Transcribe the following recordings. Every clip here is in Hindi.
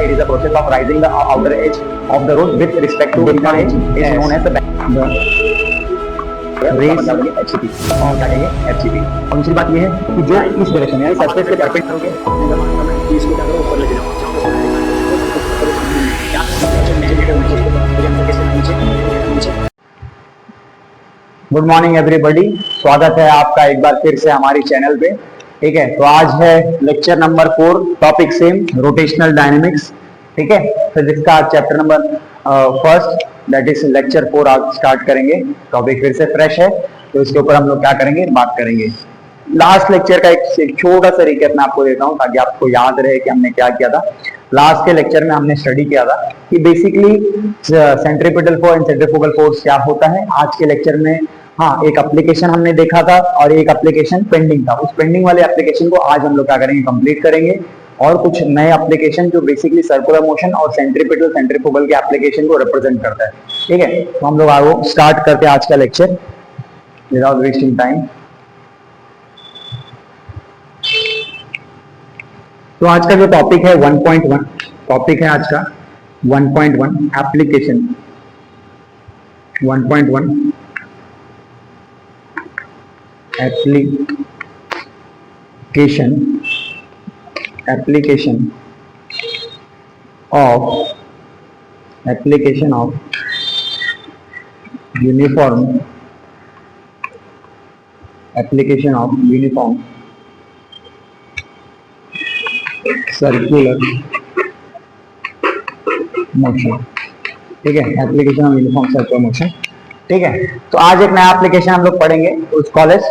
it is a process of rising the outer edge of the road with respect to inner edge is known as the race HCP और क्या कहेंगे HCP। और दूसरी बात ये है कि जो इस डायरेक्शन यानी सरफेस के परपेंडिकुलर होंगे इसको क्या करो ऊपर लेके जाओ। गुड मॉर्निंग एवरीबॉडी, स्वागत है आपका एक बार फिर से हमारी चैनल पे। ठीक है, तो आज है lecture number 4, topic same rotational dynamics. ठीक है, फिजिक्स का chapter number first that is lecture 4 आज स्टार्ट करेंगे। टॉपिक फिर से फ्रेश है तो इसके ऊपर हम लोग क्या करेंगे, बात करेंगे। लास्ट लेक्चर का एक छोटा सा रिकैप मैं आपको देता हूं ताकि आपको याद रहे कि हमने क्या किया था। लास्ट के लेक्चर में हमने स्टडी किया था कि basically centripetal force and centrifugal force क्या होता है। आज के लेक्चर में हाँ एक एप्लीकेशन हमने देखा था और एक एप्लीकेशन पेंडिंग था। उस पेंडिंग वाले एप्लीकेशन को आज हम लोग क्या करेंगे, कंप्लीट करेंगे। और कुछ नए एप्लीकेशन जो बेसिकली सर्कुलर मोशन और सेंट्रीपिटल सेंट्रीफ्यूगल के एप्लीकेशन को रिप्रेजेंट करता है। ठीक है, तो हम लोग आगे स्टार्ट करते हैं आज का लेक्चर विदाउट वेस्टिंग टाइम। तो आज का जो टॉपिक है 1.1 टॉपिक है आज का 1.1 application 1.1 application of uniform circular motion। ठीक है, application of uniform circular motion. ठीक है, तो आज एक नया एप्लीकेशन हम लोग पढ़ेंगे, उसको call as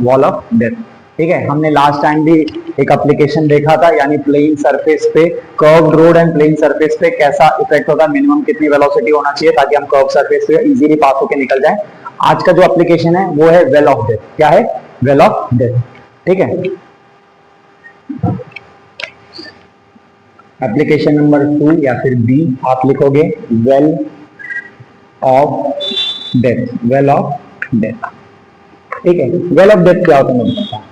wall of death. ठीक है, हमने लास्ट टाइम भी एक एप्लीकेशन देखा था, यानी प्लेन सरफेस पे curved road and plane surface पे कैसा इफेक्ट होगा, मिनिमम कितनी वेलोसिटी होना चाहिए ताकि हम कर्व सरफेस पे इजीली पास होकर निकल जाएं। आज का जो एप्लीकेशन है वो है वेल ऑफ डेथ। क्या है? Well of death. ठीक है, एप्लीकेशन नंबर 2 या फिर बी आप लिखोगे वेल ऑफ डेथ। ठीक है, वेल ऑफ डेथ क्या होता है मैं बताता हूं।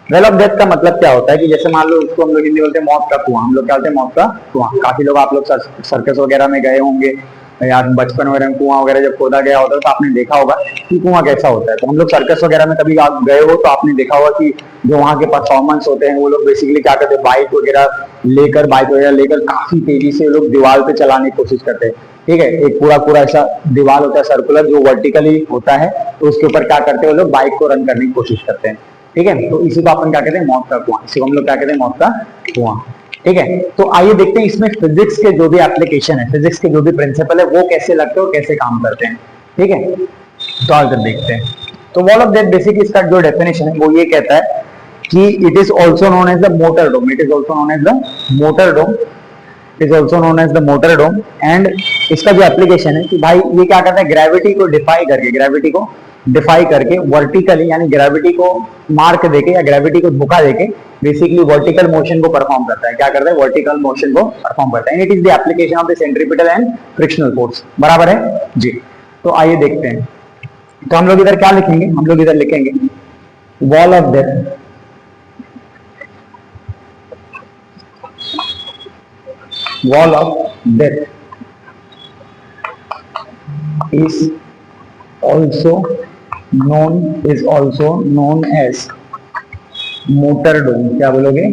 वेल ऑफ डेथ का मतलब क्या होता है कि जैसे मान लो उसको हम लोग हिंदी बोलते हैं मौत का कुआं। हम लोग क्या बोलते हैं? मौत का कुआं। काफी लोग आप लोग सर्कस वगैरह में गए होंगे यार, बचपन वगैरह में कुआं वगैरह जब खोदा गया होता है तो आपने देखा होगा कि कुआं कैसा होता है। तो हम लोग सर्कस वगैरह में कभी आप गए हो तो आपने देखा होगा कि जो वहाँ के परफॉर्मेंस होते हैं वो लोग बेसिकली क्या करते हैं, बाइक वगैरह लेकर काफी तेजी से लोग दीवार पे चलाने की कोशिश करते हैं। ठीक है, एक पूरा ऐसा दीवार होता है सर्कुलर जो वर्टिकली होता है, तो उसके ऊपर क्या करते हैं वो लोग, बाइक को रन करने की कोशिश करते हैं। ठीक है, तो इसी को अपन क्या कहते हैं, मौत का कुआं। इसी को हम लोग क्या कहते हैं, मौत का कुआं। ठीक है, तो आइए देखते हैं इसमें फिजिक्स के जो भी एप्लीकेशन है, फिजिक्स के जो भी प्रिंसिपल है वो कैसे लगते हैं और कैसे काम करते हैं। ठीक है, तो आगे देखते हैं। तो वॉल ऑफ डेथ बेसिकली इसका जो डेफिनेशन है वो ये कहता है कि it is also known as the motor dome. And इसका जो एप्लीकेशन है कि भाई ये क्या करता है, ग्रेविटी को डिफाई करके वर्टिकली, यानी ग्रेविटी को मार्क देके या ग्रेविटी को धोखा देके बेसिकली वर्टिकल मोशन को परफॉर्म करता है। क्या करता है? वर्टिकल मोशन को परफॉर्म करता है। It is the application of the centripetal and frictional force. बराबर है जी। तो आइए देखते हैं। तो हम लोग इधर क्या लिखेंगे, हम लोग इधर लिखेंगे wall of death is also known as motor dome. क्या बोलोगे?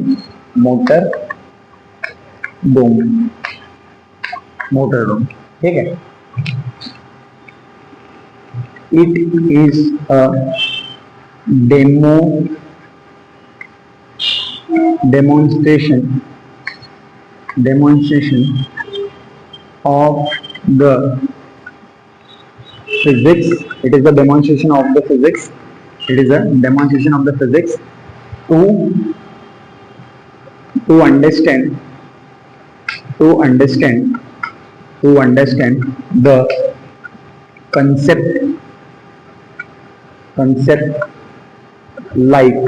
Motor dome. ठीक है, it is a demonstration of the physics. It is a demonstration of the physics to understand the concept like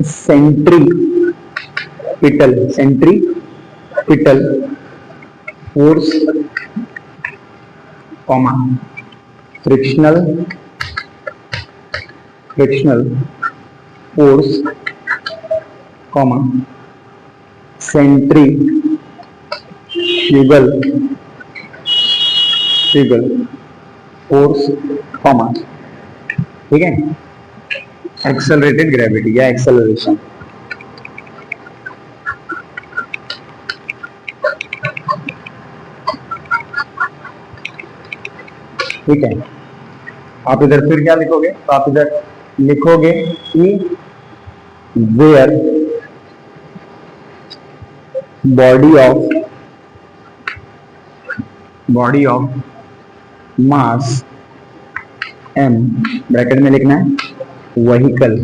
centripetal force, frictional force, centrifugal force comma, ठीक है, एक्सेलरेटेड ग्रेविटी या एक्सेलरेशन। ठीक है, आप इधर फिर क्या लिखोगे, तो आप इधर लिखोगे कि where body of mass m, bracket में लिखना है व्हीकल,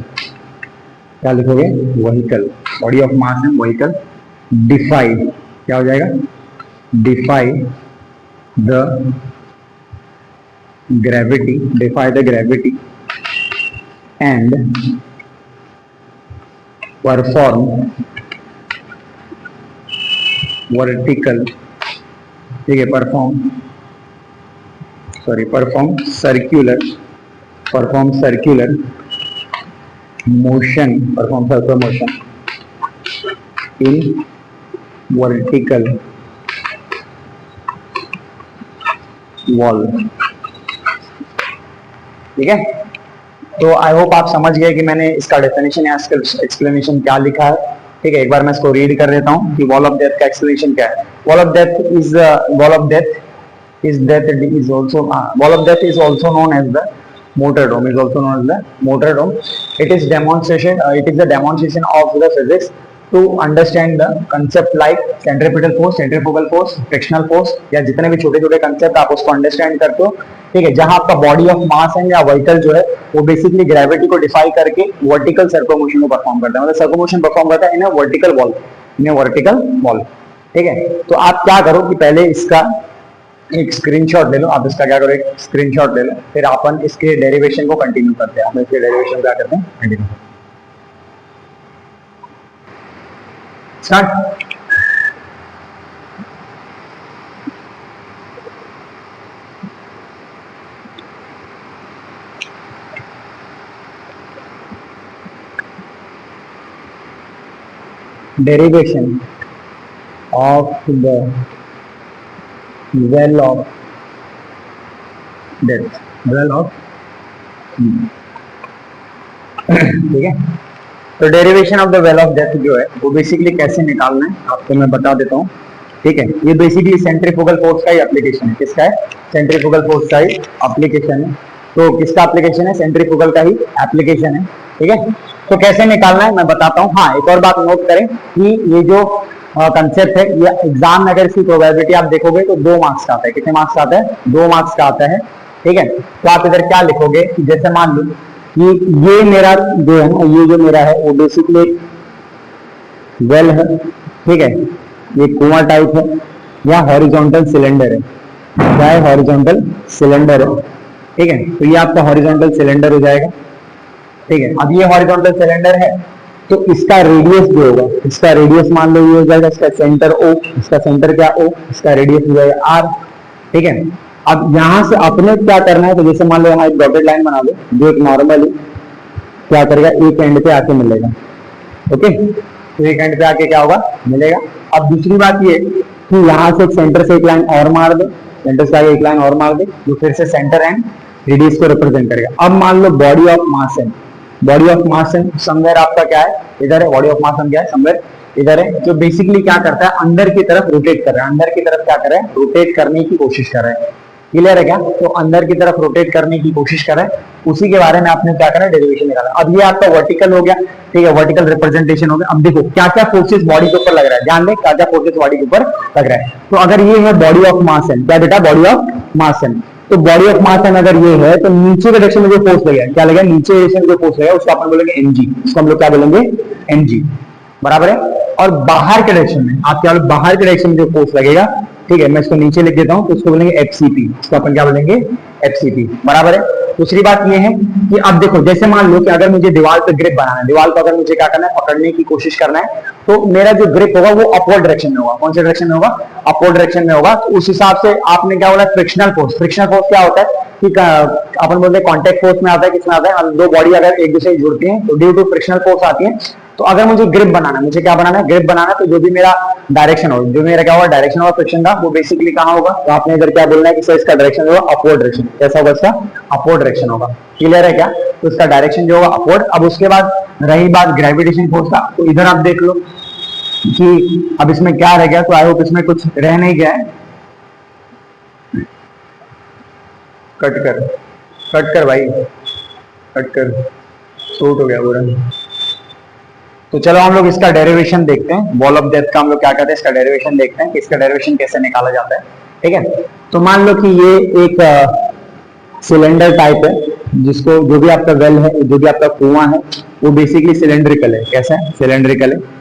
क्या लिखोगे, vehicle, body of mass m vehicle, defy, क्या हो जाएगा, defy the gravity and perform vertical, ठीक है, perform circular motion in vertical wall. ठीक है, तो आई होप आप समझ गए कि मैंने इसका डेफिनेशन या एक्सप्लेनेशन क्या लिखा है। ठीक है, एक बार मैं इसको रीड कर देता हूँ कि वॉल ऑफ डेथ का एक्सप्लेनेशन क्या है। Wall of death is also known as the motor dome. It is a demonstration of the physics to understand the concept like centripetal force, frictional force, या जितने भी छोटे छोटे कंसेप्ट आप उसको अंडरस्टैंड करते हो। ठीक है, जहां आपका बॉडी ऑफ मास है या व्हीकल जो है वो बेसिकली ग्रेविटी को डिफाई करके वर्टिकल सर्कुमोशन को परफॉर्म करता है, मतलब सर्कुमोशन परफॉर्म करता है इन अ वर्टिकल वॉल। ठीक है, तो आप क्या करो कि पहले इसका एक स्क्रीनशॉट ले लो, आप इसका क्या करो, एक स्क्रीनशॉट ले लो, फिर अपन इसके डेरिवेशन को कंटिन्यू करते हैं। हम इसके डेरिवेशन क्या करते हैं, continue start. derivation of the well of death, ठीक है। तो derivation of the well of death जो है वो बेसिकली कैसे निकालना है आपको मैं बता देता हूँ। ठीक है, ये बेसिकली सेंट्रीफ्यूगल फोर्स का ही एप्लीकेशन है। किसका है, सेंट्रीफ्यूगल फोर्स का ही एप्लीकेशन है। तो किसका एप्लीकेशन है, सेंट्रीफ्यूगल का ही एप्लीकेशन है। ठीक है, तो कैसे निकालना है मैं बताता हूँ। हाँ, एक और बात नोट करें कि ये जो कंसेप्ट है ये एग्जाम में अगर इसकी प्रोबेबिलिटी आप देखोगे तो 2 मार्क्स का आता है। कितने मार्क्स का आता है, 2 मार्क्स का आता है। ठीक है, तो आप इधर क्या लिखोगे कि जैसे मान लो कि ये मेरा जो है ना, ये जो मेरा है वो बेसिकली वेल है। ठीक है, ये कुआं टाइप है या हॉरिजॉन्टल सिलेंडर है, क्या है, हॉरिजॉन्टल सिलेंडर है। ठीक है, तो ये आपका हॉरिजॉन्टल सिलेंडर हो जाएगा। ठीक है, अब ये हॉरिजॉन्टल सिलेंडर है तो इसका रेडियस जो होगा, इसका रेडियस मान लो ये हो जाएगा, इसका सेंटर O, इसका सेंटर क्या O, इसका रेडियस हो जाएगा R। ठीक है, अब यहां से अपने क्या करना है, तो जैसे मान लो यहाँ एक डॉटेड लाइन बना लो जो एक नॉर्मली क्या करेगा, एक एंड पे आके मिलेगा। ओके, तो एक एंड पे आके क्या होगा, मिलेगा। अब दूसरी बात ये कि यहाँ से सेंटर से एक लाइन और मार दे, सेंटर से आगे एक लाइन और मार दे जो फिर से सेंटर एंड रेडियस को रिप्रेजेंट करेगा। अब मान लो बॉडी ऑफ मास है, बॉडी ऑफ मास है समवेयर आपका क्या है, इधर है, बॉडी ऑफ मास क्या है, समवेयर इधर है, जो बेसिकली क्या करता है, अंदर की तरफ रोटेट कर रहा है, अंदर की तरफ क्या कर रहा है, रोटेट करने की कोशिश कर रहा है। क्लियर है क्या, तो अंदर की तरफ रोटेट करने की कोशिश कर रहा है, उसी के बारे में आपने क्या करा, डेरिवेशन निकाला। अब ये आपका वर्टिकल हो गया। ठीक है, वर्टिकल रिप्रेजेंटेशन हो गया। अब देखो क्या क्या फोर्सेस बॉडी के ऊपर लग रहा है, ध्यान दें क्या क्या फोर्सेस बॉडी के ऊपर लग रहा है। तो अगर ये है बॉडी ऑफ मास है, क्या बेटा, बॉडी ऑफ मास है, तो बॉडी ऑफ मास अगर ये है तो नीचे के डायरेक्शन में जो फोर्स लगेगा, क्या लगेगा, नीचे डायरेक्शन में जो फोर्स लगेगा उसको अपन बोलेंगे mg, उसको हम लोग क्या बोलेंगे, mg, बराबर है। और बाहर के डायरेक्शन में आप क्या, बाहर के डायरेक्शन में जो फोर्स लगेगा, ठीक है, मैं इसको नीचे लिख देता हूं, तो उसको बोलेंगे fcp, इसको अपन क्या बोलेंगे, fcp, बराबर है। दूसरी बात ये है कि अब देखो जैसे मान लो कि अगर मुझे दीवार पे ग्रिप बनाना है, दीवार को अगर मुझे क्या करना है, पकड़ने की कोशिश करना है, तो मेरा जो ग्रिप होगा वो अपवर्ड डायरेक्शन में होगा। कौन से डायरेक्शन में होगा, अपवर्ड डायरेक्शन में होगा। तो उस हिसाब से आपने क्या बोला, फ्रिक्शनल फोर्स। फ्रिक्शनल फोर्स क्या होता है कि अपन बोलते हैं कॉन्टेक्ट फोर्स में आता है, किसमें आता है, दो बॉडी अगर एक दूसरे से जुड़ती हैं तो ड्यू टू फ्रिक्शनल फोर्स आती है। तो अगर मुझे ग्रिप बनाना है, मुझे क्या बनाना है, ग्रिप बनाना है, तो जो भी मेरा डायरेक्शन हो, जो मेरा क्या होगा, डायरेक्शन होगा फ्रिक्शन का, वो बेसिकली कहाँ होगा, तो आपने इधर क्या बोलना है कि सर इसका डायरेक्शन होगा अपवर्ड डायरेक्शन, कैसा होगा इसका, अपवर्ड डायरेक्शन होगा, क्लियर है क्या, तो इसका डायरेक्शन जो होगा अपवर्ड। अब उसके बाद रही बात ग्रेविटेशन फोर्स का, तो इधर आप देख लो कि अब इसमें क्या रह गया, तो आई होप इसमें कुछ रह नहीं गया है, कट कर भाई, कट कर, शॉर्ट हो गया पूरा। तो चलो हम लोग इसका डेरिवेशन देखते हैं, बॉल ऑफ डेप्थ का हम लोग क्या कहते हैं, इसका डेरिवेशन देखते हैं कि इसका डेरिवेशन कैसे निकाला जाता है, ठीक है। तो मान लो कि ये एक सिलेंडर टाइप है, जिसको जो भी आपका वेल है, जो भी आपका कुआं है, वो बेसिकली सिलेंड्रिकल है, कैसा है, सिलेंड्रिकल है।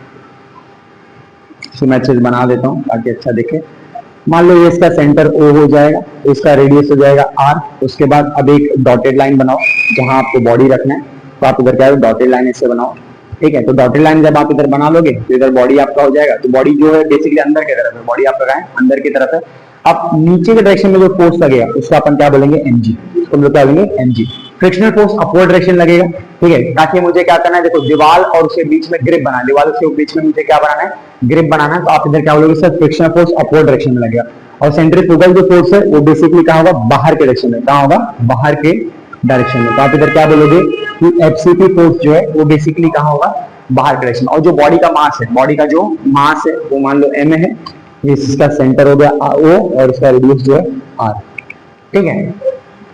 मैं चीज बना देता हूँ ताकि अच्छा दिखे। मान लो ये इसका सेंटर O हो जाएगा, इसका रेडियस हो जाएगा R, उसके बाद अब एक डॉटेड लाइन बनाओ जहां आपको बॉडी रखना है, तो आप इधर क्या डॉटेड लाइन इससे बनाओ, ठीक है। तो डॉटेड लाइन जब आप इधर बना लोगे तो इधर बॉडी आपका हो जाएगा, तो बॉडी जो है बेसिकली अंदर की तरफ है, बॉडी आपका कहाँ है, अंदर की तरफ है। अब नीचे के डायरेक्शन में जो फोर्स लगेगा उसको अपन क्या बोलेंगे, mg, तो हम लोग क्या बोलेंगे mg। Frictional force upward direction लगेगा, ठीक है, ताकि मुझे क्या करना है, देखो दीवार और उसके बीच में ग्रिप बनाना है, दीवार उसके बीच में मुझे क्या बनाना है, ग्रिप बनाना है, तो आप इधर क्या बोलोगे sir, frictional force upward direction में लगेगा। और सेंट्रीफ्यूगल जो फोर्स है वो बेसिकली कहाँ होगा, बाहर के डायरेक्शन में, कहाँ होगा, बाहर के डायरेक्शन में, तो आप इधर क्या बोलोगे कि एफसीपी फोर्स जो है वो बेसिकली कहाँ होगा, बाहर के डायरेक्शन में। और जो बॉडी का मास है, बॉडी का जो मास है वो मान लो m है, इसका सेंटर हो गया O और इसका रेडियस जो है R, ठीक है।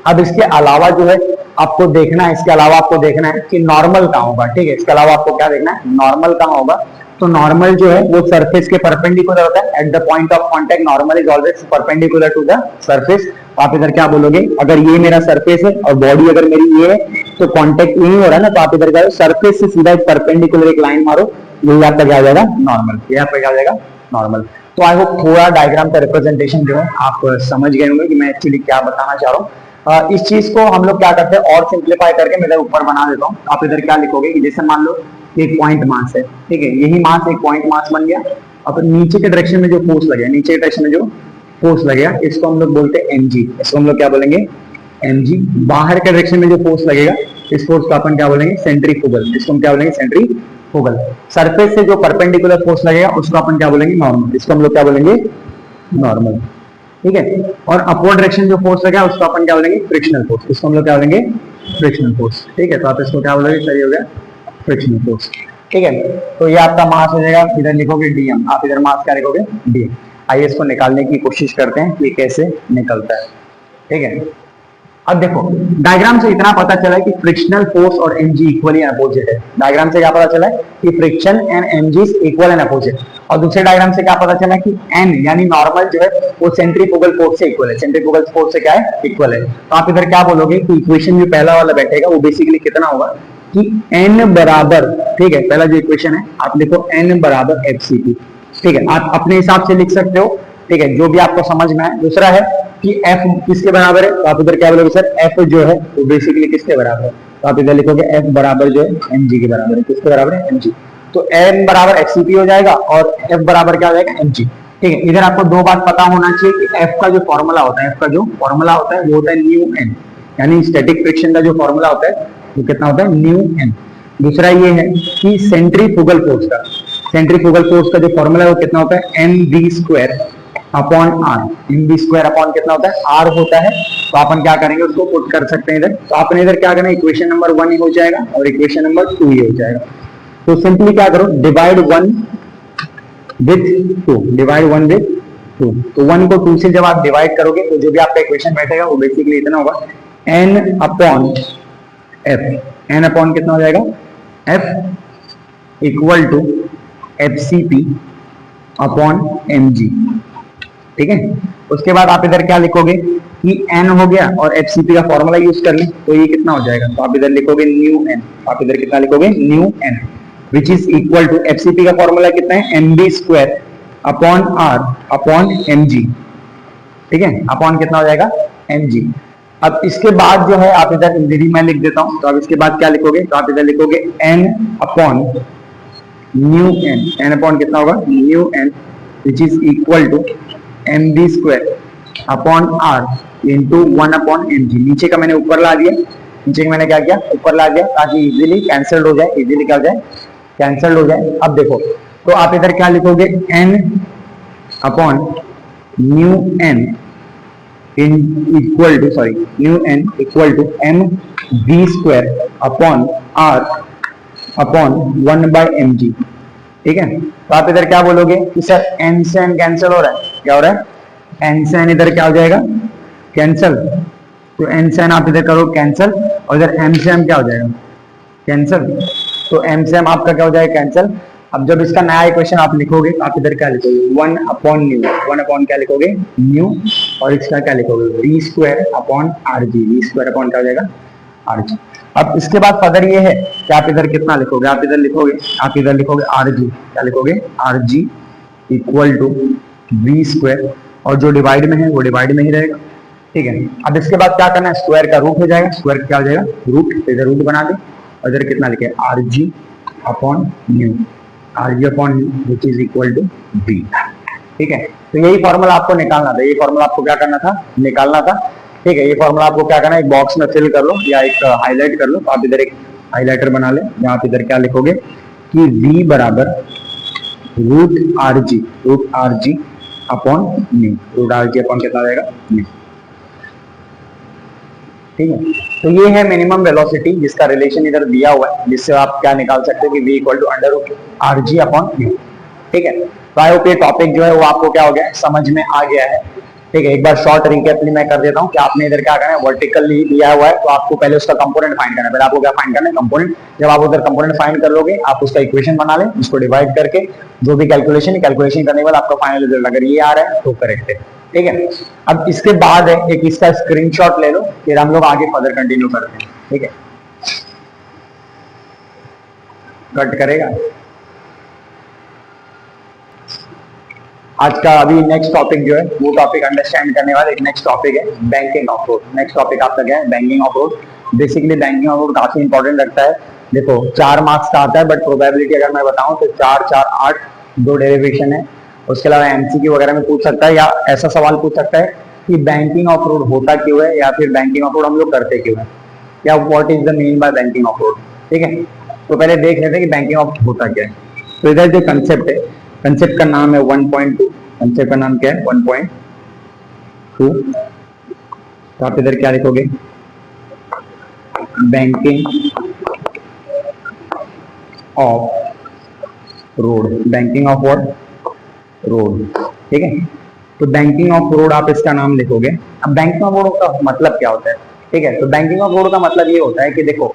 अब इसके अलावा जो है आपको देखना है, इसके अलावा आपको देखना है कि नॉर्मल कहाँ होगा, ठीक है, इसके अलावा आपको क्या देखना है, नॉर्मल कहाँ होगा। तो नॉर्मल जो है वो सरफेस के परपेंडिकुलर होता है, at the point of contact normal is always perpendicular to the surface. आप इधर क्या बोलोगे, अगर ये मेरा सरफेस है और बॉडी अगर मेरी ये है, तो कांटेक्ट यही हो रहा है ना, तो आप इधर क्या, सरफेस से सीधा परपेंडिकुलर एक लाइन मारो, यही आपका क्या हो जाएगा, नॉर्मल, ये आपका क्या हो जाएगा, नॉर्मल। तो आई होप थोड़ा डायग्राम का रिप्रेजेंटेशन जो है आप समझ गए होंगे कि मैं एक्चुअली क्या बताना चाह रहा हूँ। इस चीज को हम लोग क्या करते हैं और सिंप्लीफाई करके मैं इधर ऊपर बना देता हूँ। आप इधर क्या लिखोगे कि जैसे मान लो एक पॉइंट मास है, ठीक है, यही मास एक पॉइंट मास बन गया। अब नीचे के डायरेक्शन में जो फोर्स लगेगा, नीचे के डायरेक्शन में जो फोर्स लगेगा इसको हम लोग बोलते हैं mg, इसको हम लोग क्या बोलेंगे, mg। बाहर के डायरेक्शन में जो फोर्स लगेगा इस फोर्स को अपन क्या बोलेंगे, सेंट्रीफ्यूगल, इसको हम क्या बोलेंगे, सेंट्रीफ्यूगल। सरफेस से जो परपेंडिकुलर फोर्स लगेगा उसको अपन क्या बोलेंगे, नॉर्मल, इसको हम लोग क्या बोलेंगे, नॉर्मल, ठीक है। और अपवर्ड डायरेक्शन जो फोर्स लगेगा उसको अपन क्या बोलेंगे, फ्रिक्शनल फोर्स, इसको हम लोग क्या बोलेंगे, फ्रिक्शनल फोर्स, ठीक है। तो आप इसको क्या बोलोगे, सही हो गया, फ्रिक्शनल फोर्स, ठीक है। तो ये आपका मास हो जाएगा, इधर लिखोगे dm, आप इधर मास क्या लिखोगे, dm। आइए इसको निकालने की कोशिश करते हैं कि कैसे निकलता है, ठीक है। अब देखो डायग्राम से इतना पता चला है कि फ्रिक्शनल फोर्स और mg इक्वली अपोजिट है। डायग्राम से क्या पता चला है कि friction and mg is equal and opposite. और दूसरे डायग्राम से क्या पता चला कि n यानी नॉर्मल जो है वो सेंट्रीफ्यूगल फोर्स से इक्वल है, सेंट्रीफ्यूगल फोर्स से क्या है, इक्वल है। तो आप इधर क्या बोलोगे कि इक्वेशन जो पहला वाला बैठेगा वो बेसिकली कितना होगा कि n बराबर, ठीक है, पहला जो इक्वेशन है आप लिखो n बराबर fcp, ठीक है। आप अपने हिसाब से लिख सकते हो, ठीक है, जो भी आपको समझ में आए। दूसरा है कि f किसके बराबर है, तो आप इधर क्या बोलोगे सर, f जो है वो बेसिकली किसके बराबर है, तो आप इधर लिखोगे f बराबर जो है mg के बराबर है, किसके बराबर है, mg। तो n बराबर fcp हो जाएगा और f बराबर क्या हो जाएगा, mg, ठीक है। इधर आपको दो बात पता होना चाहिए कि f का जो फॉर्मूला होता है, f का जो फॉर्मूला होता है वो होता है न्यू n, यानी स्टैटिक फ्रिक्शन का जो फॉर्मूला होता है वो कितना होता है, न्यू n। दूसरा ये है कि सेंट्रीफ्यूगल फोर्स का, सेंट्रीफ्यूगल फोर्स का जो फॉर्मूला है वो कितना होता है, mv square upon r, mv square upon कितना होता है, r होता है। तो अपन क्या करेंगे, उसको पुट कर सकते हैं इधर। तो आपने इधर क्या करना है, इक्वेशन नंबर 1 ही हो जाएगा और इक्वेशन नंबर 2 ही हो जाएगा। तो सिंपली क्या करो, डिवाइड 1 विद 2, डिवाइड 1 विद 2। तो 1 को 2 से जब आप डिवाइड करोगे तो जो भी आपका इक्वेशन बैठेगा वो बेसिकली इतना होगा, n upon f, n upon कितना हो जाएगा, f equal to fcp upon mg, ठीक है। उसके बाद आप इधर क्या लिखोगे कि n हो गया और fcp का फॉर्मूला यूज कर लें तो ये कितना हो जाएगा, तो आप इधर लिखोगे न्यू n, आप इधर कितना लिखोगे, mu n, which is equal to fcp का फॉर्मूला कितना है, mv square upon r upon mg, ठीक है, अपॉन कितना हो जाएगा, mg। अब इसके बाद जो है आप इधर यदि मैं लिख देता हूं तो आप इसके बाद क्या लिखोगे, तो आप इधर लिखोगे n upon mu n, n upon कितना होगा, new n, which is equal to mv square upon r into 1 upon mg। नीचे का मैंने ऊपर ला दिया, नीचे का मैंने क्या किया, ऊपर ला दिया ताकि इजीली कैंसिल्ड हो जाए, इजीली क्या हो जाए, कैंसल्ड हो जाए। अब देखो तो आप इधर क्या लिखोगे, n upon mu n in equal to sorry mu n equal to m v square upon r upon 1/mg। ठीक है, तो आप इधर क्या बोलोगे कि सर n से n कैंसिल हो रहा है, क्या हो रहा है, n से n इधर क्या हो जाएगा, कैंसिल। तो n से n आप इधर करो कैंसिल, और इधर m से m क्या हो जाएगा, कैंसिल। तो m से m आपका क्या हो जाएगा, कैंसिल। अब जब इसका नया इक्वेशन आप लिखोगे तो आप इधर क्या लिखोगे, 1 अपॉन न्यू, 1 अपॉन क्या लिखोगे, न्यू, और इसका क्या लिखोगे, V square upon R G, we square upon क्या हो जाएगा, आर जी। अब इसके बाद फर्दर ये है कि आप इधर कितना लिखोगे, आप इधर लिखोगे आर जी, क्या लिखोगे, R G equal to we square, और जो डिवाइड में है वो डिवाइड में ही रहेगा। ठीक है, अब इसके बाद क्या करना है, स्क्वायर का रूट हो जाएगा, स्क्वायर क्या हो जाएगा, रूट, तो इधर रूट बना दे, और इधर कितना लिखे, R G upon mu, R G upon mu which is equal to B. ठीक है, तो यही फॉर्मूला आपको निकालना था, यही फॉर्मूला आपको क्या करना था, निकालना था। ठीक है, ये फॉर्मूला आपको क्या करना है, एक बॉक्स में फिल कर लो या एक हाईलाइट कर लो। तो आप इधर एक हाईलाइटर बना ले, जहां आप इधर क्या लिखोगे कि v बराबर root are G upon mu, root are G upon कितना रहेगा, न्यू। ठीक है, तो ये है मिनिमम वेलोसिटी जिसका रिलेशन इधर दिया हुआ है, जिससे आप क्या निकाल सकते हो कि v equal to under root are G upon mu. ठीक है, तो आई होप ये टॉपिक जो है वो आपको क्या हो गया, समझ में आ गया है। ठीक है, एक बार शॉर्ट रिकैप मैं कर देता हूँ कि आपने इधर क्या करना है, वर्टिकली दिया हुआ है तो आपको पहले उसका कंपोनेंट फाइंड करना है। पहले आपको क्या फाइंड करना है, कंपोनेंट। जब आप उधर कंपोनेंट फाइंड कर लोगे, आप उसका इक्वेशन बना लें, उसको डिवाइड करके जो भी कैलकुलेशन करने के बाद आपका फाइनल रिजल्ट अगर ये आ रहा है तो करेक्ट है। ठीक है, अब इसके बाद है एक इसका स्क्रीनशॉट ले लो, फिर हम लोग आगे फर्दर कंटिन्यू करते हैं। ठीक है, कट करेगा। आज का अभी नेक्स्ट टॉपिक जो है वो टॉपिक अंडरस्टैंड करने वाला एक नेक्स्ट टॉपिक है banking of road. Next topic आपका क्या है, banking of road. Basically banking of road काफी इंपॉर्टेंट लगता है। देखो 4 मार्क्स का आता है, बट प्रोबेबिलिटी अगर मैं बताऊं तो 4 4 8 2 डेरिवेशन है। उसके अलावा एमसीक्यू वगैरह में पूछ सकता है, या ऐसा सवाल पूछ सकता है कि बैंकिंग ऑफ रोड होता क्यों है, या फिर बैंकिंग ऑफ रोड हम लोग करते क्यों है, या what is the mean by banking of road. ठीक है, तो पहले देख लेते हैं कि बैंकिंग ऑफ होता क्या है। तो इधर जो कंसेप्ट है, कंसेप्ट का नाम है 1.2, कंसेप्ट का नाम क्या है 1.2। तो आप इधर क्या लिखोगे, banking of road, banking of road. ठीक है, तो बैंकिंग ऑफ रोड आप इसका नाम लिखोगे। अब बैंकिंग ऑफ रोड का मतलब क्या होता है, ठीक है, तो बैंकिंग ऑफ रोड का मतलब ये होता है कि देखो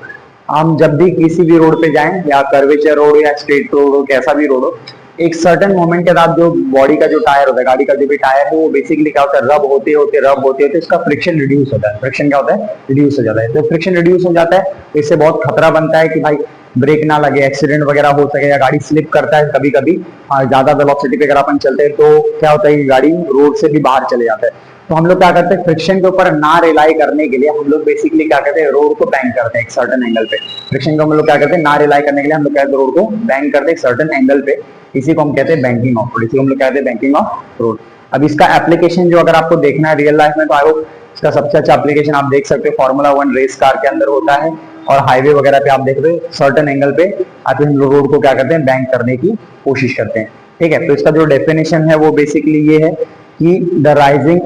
हम जब भी किसी भी रोड पे जाएं, या कर्वेचर रोड या स्ट्रेट रोड हो, कैसा भी रोड हो, एक सर्टेन मोमेंट के बाद जो बॉडी का जो टायर होता है, गाड़ी का जो भी टायर है, वो बेसिकली क्या होता है, रब होते होते इसका फ्रिक्शन रिड्यूस होता है। फ्रिक्शन क्या होता है, रिड्यूस हो जाता है। तो फ्रिक्शन रिड्यूस हो जाता है तो इससे बहुत खतरा बनता है कि भाई ब्रेक ना लगे, एक्सीडेंट वगैरह हो सके, या गाड़ी स्लिप करता है कभी कभी। ज्यादा वेलोसिटी पे अगर अपन चलते हैं तो क्या होता है कि गाड़ी रोड से भी बाहर चले जाता है। तो हम लोग क्या करते हैं, फ्रिक्शन के ऊपर ना रिलाई करने के लिए हम लोग बेसिकली क्या करते हैं, रोड को बैंक करते हैं एक सर्टेन एंगल पे। फ्रिक्शन को हम लोग क्या करते हैं, ना रिलाई करने के लिए हम लोग क्या करते हैं, रोड को बैंक करते हैं एक सर्टेन एंगल पे। इसी को हम कहते हैं बैंकिंग ऑफ रोड, इसी को हम लोग कहते हैं बैंकिंग ऑफ रोड। अब इसका एप्लीकेशन जो अगर आपको देखना है रियल लाइफ में, तो आई होप इसका सबसे अच्छा एप्लीकेशन आप देख सकते हो फॉर्मूला 1 रेस कार के अंदर होता है, और हाईवे वगैरह पे आप देख रहे हो सर्टेन एंगल पे आप हम लोग रोड को क्या करते हैं, बैंक करने की कोशिश करते हैं। ठीक है, तो इसका जो डेफिनेशन है वो बेसिकली ये है कि the rising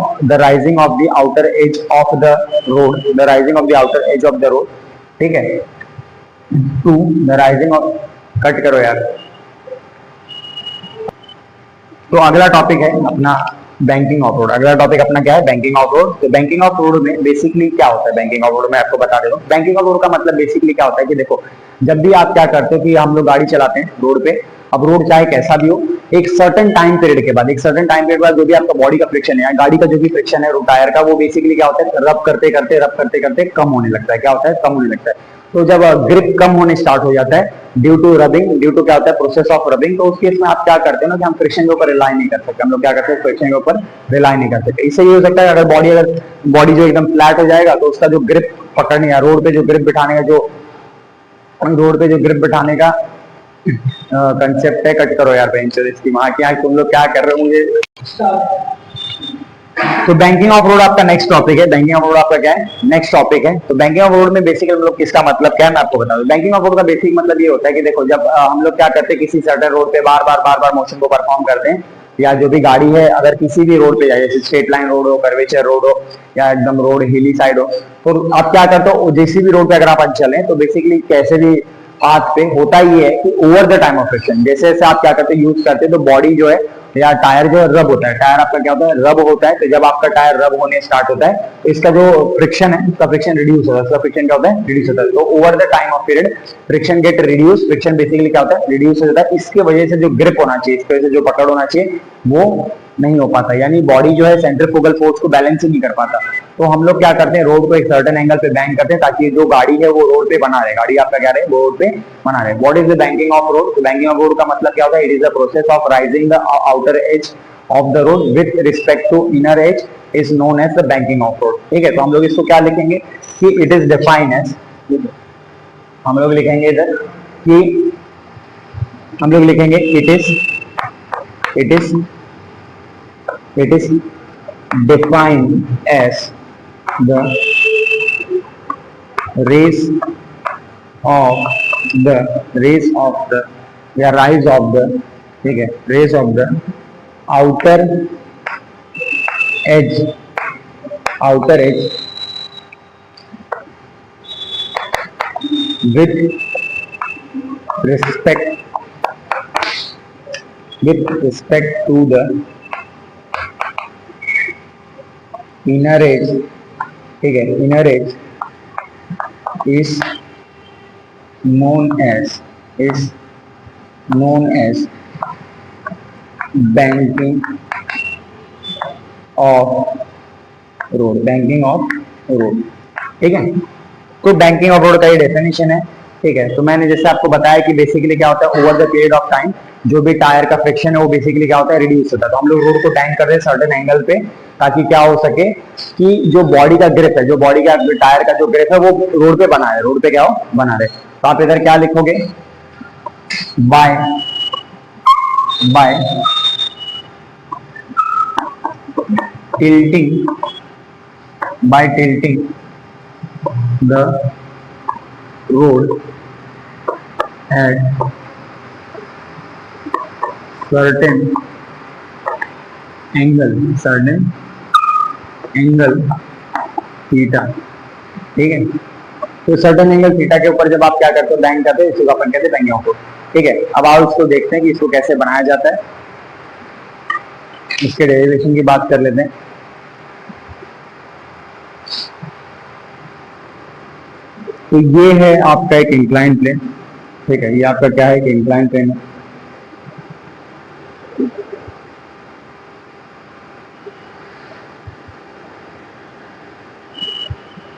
of the outer edge of the road, the rising of the outer edge of the road, ठीक है, to the rising of, cut करो यार। तो अगला टॉपिक है अपना बैंकिंग ऑफ रोड। अगला टॉपिक अपना क्या है, बैंकिंग ऑफ रोड। तो बैंकिंग ऑफ रोड में बेसिकली क्या होता है, बैंकिंग ऑफ रोड में आपको बता देता हूँ। बैंकिंग ऑफ रोड का मतलब बेसिकली क्या होता है कि देखो जब भी आप क्या करते हो कि हम लोग गाड़ी चलाते हैं रोड पे, अब रोड चाहे कैसा भी हो, एक सर्टेन टाइम पीरियड के बाद जो भी आपका बॉडी का फ्रिक्शन है, गाड़ी का जो भी फ्रिक्शन है रोड टायर का, वो बेसिकली क्या होता है, रब करते करते कम होने लगता है। क्या होता है, कम होने लगता है। तो जब ग्रिप कम होने स्टार्ट हो जाता है due to rubbing, due to क्या होता है, प्रोसेस ऑफ रबिंग, तो उस केस में आप क्या करते हैं ना कि हम फ्रिक्शन के ऊपर रिलाई नहीं कर सकते। हम लोग क्या करते हैं, फ्रिक्शन के ऊपर रिलाई नहीं कर सकते। इससे ये हो सकता है अगर बॉडी जो एकदम फ्लैट हो जाएगा तो उसका जो ग्रिप पकड़ने या रोड पे जो ग्रिप बिठाने का कंसेप्ट है, कट करो यार बेंच इसकी माँ की आँख, तुम लोग क्या कर रहे हो मुझे। तो बैंकिंग ऑफ रोड आपका नेक्स्ट टॉपिक है। बैंकिंग ऑफ रोड आपका क्या है, नेक्स्ट टॉपिक है। तो बैंकिंग ऑफ रोड में बेसिकली हम लोग किसका मतलब क्या है मैं आपको बता दूं। बैंकिंग ऑफ रोड का बेसिक मतलब ये होता है कि देखो जब हम लोग क्या करते हैं किसी सर्टेन रोड पे बार बार मोशन को परफॉर्म करते हैं, या जो भी गाड़ी है अगर किसी भी रोड पे जाए, जैसे स्ट्रेट लाइन रोड हो, कर्वेचर रोड हो, या एकदम रोड हिली साइड हो, तो आप क्या करते हो जिस भी रोड पे अगर आप आज चलें तो बेसिकली कैसे भी पाथ पे होता ही है कि over the time of friction जैसे जैसे आप क्या करते हैं यूज करते हैं तो बॉडी जो है या टायर जो है रब होता है। टायर आपका क्या होता है, रब होता है। तो जब आपका टायर रब होने स्टार्ट होता है तो इसका जो फ्रिक्शन है उसका फ्रिक्शन रिड्यूस होता है। उसका फ्रिक्शन क्या होता है, रिड्यूस होता है। तो over the time of period friction get reduce. Friction basically क्या होता है, रिड्यूस हो जाता है। इसके वजह से जो ग्रिप होना चाहिए, इसकी वजह से जो पकड़ होना चाहिए वो नहीं हो पाता, यानी बॉडी जो है सेंट्रीफ्यूगल फोर्स को बैलेंस ही नहीं कर पाता। तो हम लोग क्या करते हैं, रोड को एक सर्टेन एंगल पे बैंक करते हैं ताकि जो गाड़ी है वो रोड पे बना रहे, गाड़ी आपका क्या रहे वो रोड पे बना रहे। What is the banking of road? Banking of road का मतलब क्या होता है, it is the process of rising the outer as of the road with respect to inner edge is known as the banking of road। ठीक है, तो हम लोग इसको क्या लिखेंगे कि it is defined as, हम लोग लिखेंगे इधर कि हम लोग लिखेंगे it is defined as the raise of the या rise of the, ठीक है, raise of the outer edge with respect to the inner edge, ठीक है, inner edge is known as banking of road. Banking of road, ठीक है। तो बैंकिंग ऑफ रोड का ये डेफिनेशन है, ठीक है। तो मैंने जैसे आपको बताया कि बेसिकली क्या होता है, over the period of time जो भी टायर का फ्रिक्शन है वो बेसिकली क्या होता है, रिड्यूस होता है। तो हम लोग रोड को बैंक कर रहे हैं सर्टेन एंगल पे ताकि क्या हो सके कि जो बॉडी का ग्रिप है, जो बॉडी का टायर का जो ग्रिप है वो रोड पे बना है, रोड पे क्या हो बना रहे। तो आप इधर क्या लिखोगे, bye tilting the road at certain angle theta, ठीक है। तो सर्टेन एंगल थीटा के ऊपर जब आप क्या करते हो, बैंक करते हो, इसको अपन कहते हैं बैंकिंग ऑफ रोड, ठीक है। अब आओ इसको देखते हैं कि इसको कैसे बनाया जाता है, इसके डेरिवेशन की बात कर लेते हैं। तो ये है आपका एक इंक्लाइन प्लेन, ठीक है। ये आपका क्या है, एक इंक्लाइन प्लेन है।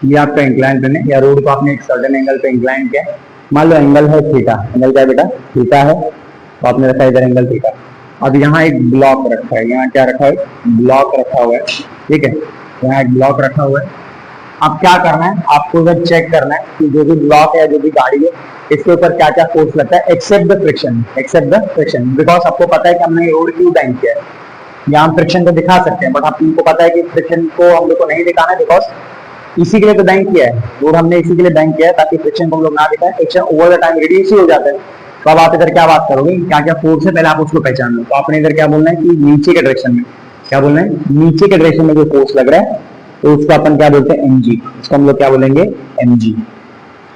ये आपका इंक्लाइन प्लेन है, या रोड को आपने एक सर्टेन एंगल पे इंक्लाइन किया। मान लो एंगल है थीटा, एंगल क्या है बेटा, थीटा है। तो आपने रखा है इधर एंगल थीटा। अब यहाँ एक ब्लॉक रखा है, यहाँ क्या रखा है, ब्लॉक रखा हुआ है, ठीक है। यहाँ एक ब्लॉक रखा हुआ है। अब क्या करना है, आपको इधर चेक करना है कि जो भी ब्लॉक है, जो भी गाड़ी है, इसके ऊपर क्या क्या फोर्स लगता है, एक्सेप्ट द फ्रिक्शन, बिकॉज आपको पता है कि हमने रोड क्यों बैंक किया है। यहाँ हम फ्रिक्शन को दिखा सकते हैं, बट आपको पता है कि फ्रिक्शन को हम लोग को नहीं दिखाना है, बिकॉज इसी के लिए तो बैंक किया है, रोड हमने इसी के लिए बैंक किया है ताकि फ्रिक्शन को हम लोग ना दिखाएं। Friction over the time reduce ही हो जाता है। तो अब आप इधर क्या बात करोगे, क्या क्या फोर्स है, पहले आप उसको पहचान लो। तो आपने इधर क्या बोलना है कि नीचे के डायरेक्शन में, क्या बोलना है, नीचे के डायरेक्शन में जो फोर्स लग रहा है तो उसको अपन क्या बोलते हैं, mg। इसको हम लोग क्या बोलेंगे, mg,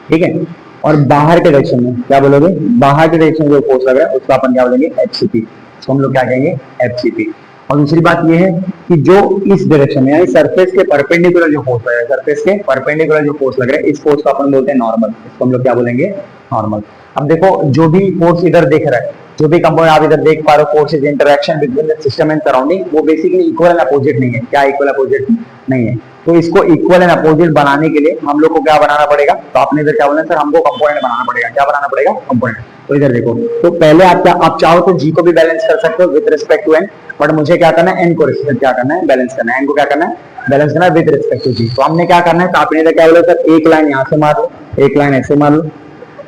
ठीक है। और बाहर के डायरेक्शन में क्या बोलोगे, बाहर के डायरेक्शन में जो फोर्स लग रहा है उसको अपन क्या बोलेंगे, fcp। इसको हम लोग क्या कहेंगे, fcp। और दूसरी बात ये है कि जो इस डायरेक्शन में, यानी सरफेस के परपेंडिकुलर जो फोर्स लग रहा है, सरफेस के परपेंडिकुलर जो फोर्स लग रहा है, इस फोर्स को अपन बोलते हैं नॉर्मल। इसको हम लोग क्या बोलेंगे, नॉर्मल। अब देखो जो भी फोर्स इधर दिख रहा है, जो भी कंपोनेंट आप इधर देख पा रहे हो, forces interaction between the system and surrounding, वो बेसिकली इक्वल एंड अपोजिट नहीं है। क्या इक्वल अपोजिट नहीं है? तो इसको इक्वल एंड अपोजिट बनाने के लिए हम लोग को क्या बनाना पड़ेगा, तो आपने इधर क्या बोला सर, हमको कंपोनेंट बनाना पड़ेगा। क्या बनाना पड़ेगा, कंपोनेंट। तो इधर देखो, तो पहले आप चाहो तो जी को भी बैलेंस कर सकते हो with respect to N, but मुझे क्या करना है, एन को क्या करना है, बैलेंस करना है। एन को क्या करना है, बैलेंस करना है विद रिस्पेक्ट टू जी। तो हमने क्या करना है, तो आपने इधर क्या बोला सर, एक लाइन यहाँ से मार लो, एक लाइन ऐसे मार लो,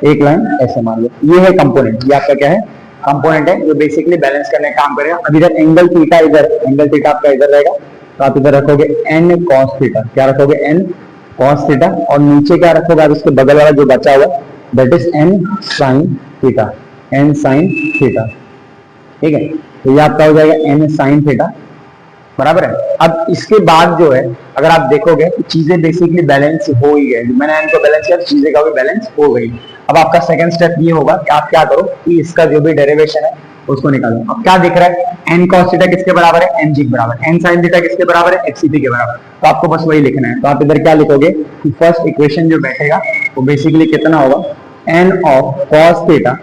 एक लाइन ऐसे मार लो। ये है कंपोनेंट, ये आपका क्या है, कंपोनेंट है जो बेसिकली बैलेंस करने का काम करेगा। अब इधर एंगल थीटा, इधर एंगल थीटा आपका इधर रहेगा, तो आप इधर रखोगे n cos थीटा, क्या रखोगे n cos थीटा, और नीचे क्या रखोगे आप इसके बगल वाला जो बचा हुआ that is n sin theta, n sin theta, ठीक है। तो ये आपका हो जाएगा n sin थीटा, बराबर है। अब इसके बाद जो है अगर आप देखोगे तो चीजें बेसिकली बैलेंस हो ही गई, मैंने n को बैलेंस किया तो चीजें का भी बैलेंस हो गई। अब आपका सेकंड स्टेप ये होगा कि आप क्या करो कि इसका जो भी डेरिवेशन है उसको निकालो। अब क्या दिख रहा है, n cos थीटा किसके बराबर है, mg के बराबर, n sin थीटा किसके बराबर है, fct के बराबर। तो आपको बस वही लिखना है। तो आप इधर क्या लिखोगे कि फर्स्ट इक्वेशन जो बैठेगा वो बेसिकली कितना होगा, n of cos theta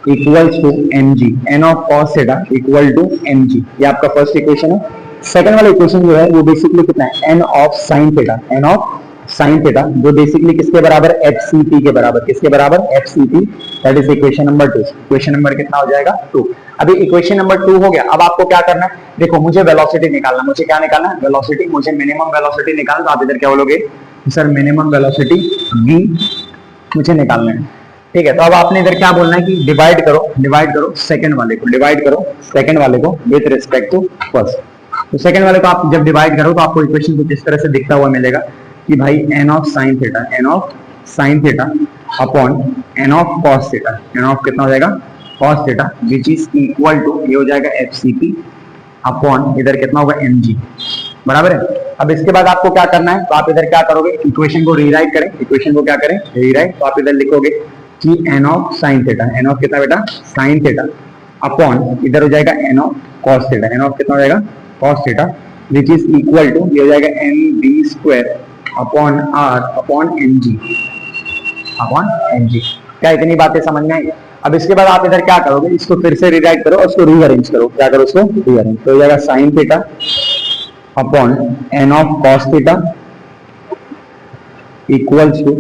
equals to mg, n of cos theta equal to mg, ये आपका फर्स्ट इक्वेशन है। सेकंड वाला इक्वेशन जो है वो बेसिकली कितना है, n of sin theta, n of sin theta जो बेसिकली किसके बराबर, fct के बराबर, किसके बराबर, fct, that is equation number 2। Equation number कितना हो जाएगा 2। अभी इक्वेशन नंबर 2 हो गया। अब आपको क्या करना है, देखो मुझे वेलोसिटी निकालना, मुझे क्या निकालना है, वेलोसिटी, मुझे मिनिमम वेलोसिटी निकालना। तो आप इधर क्या बोलोगे सर, मिनिमम वेलोसिटी v मुझे निकालना है, ठीक है। तो अब आपने इधर क्या बोलना है कि डिवाइड करो सेकंड वाले को, डिवाइड करो सेकंड वाले को विद रिस्पेक्ट टू फर्स्ट। तो सेकंड वाले को आप जब डिवाइड करो तो आपको इक्वेशन कुछ इस तरह से दिखता हुआ मिलेगा कि भाई n of sin theta upon n of cos theta, n of कितना हो जाएगा cos theta which is equal to, ये हो जाएगा fcp अपॉन इधर कितना होगा mg, बराबर है। अब इसके बाद आपको क्या करना है, तो आप इधर क्या करोगे, इक्वेशन को रीराइट करें, इक्वेशन को क्या करें रीराइट। तो आप इधर लिखोगे कि n of sin theta, n of कितना बेटा sin थीटा अपॉन इधर हो जाएगा n of cos theta, n of कितना हो जाएगा cos theta which is equal to, ये हो जाएगा mv square upon r upon mg, upon mg। क्या इतनी बातें समझ में आई। अब इसके बाद आप इधर क्या करोगे, इसको फिर से रीराइट करो और उसको रीअरेंज करो, क्या करो उसको रीअरेंज। तो हो जाएगा sin theta upon n of cos theta equals to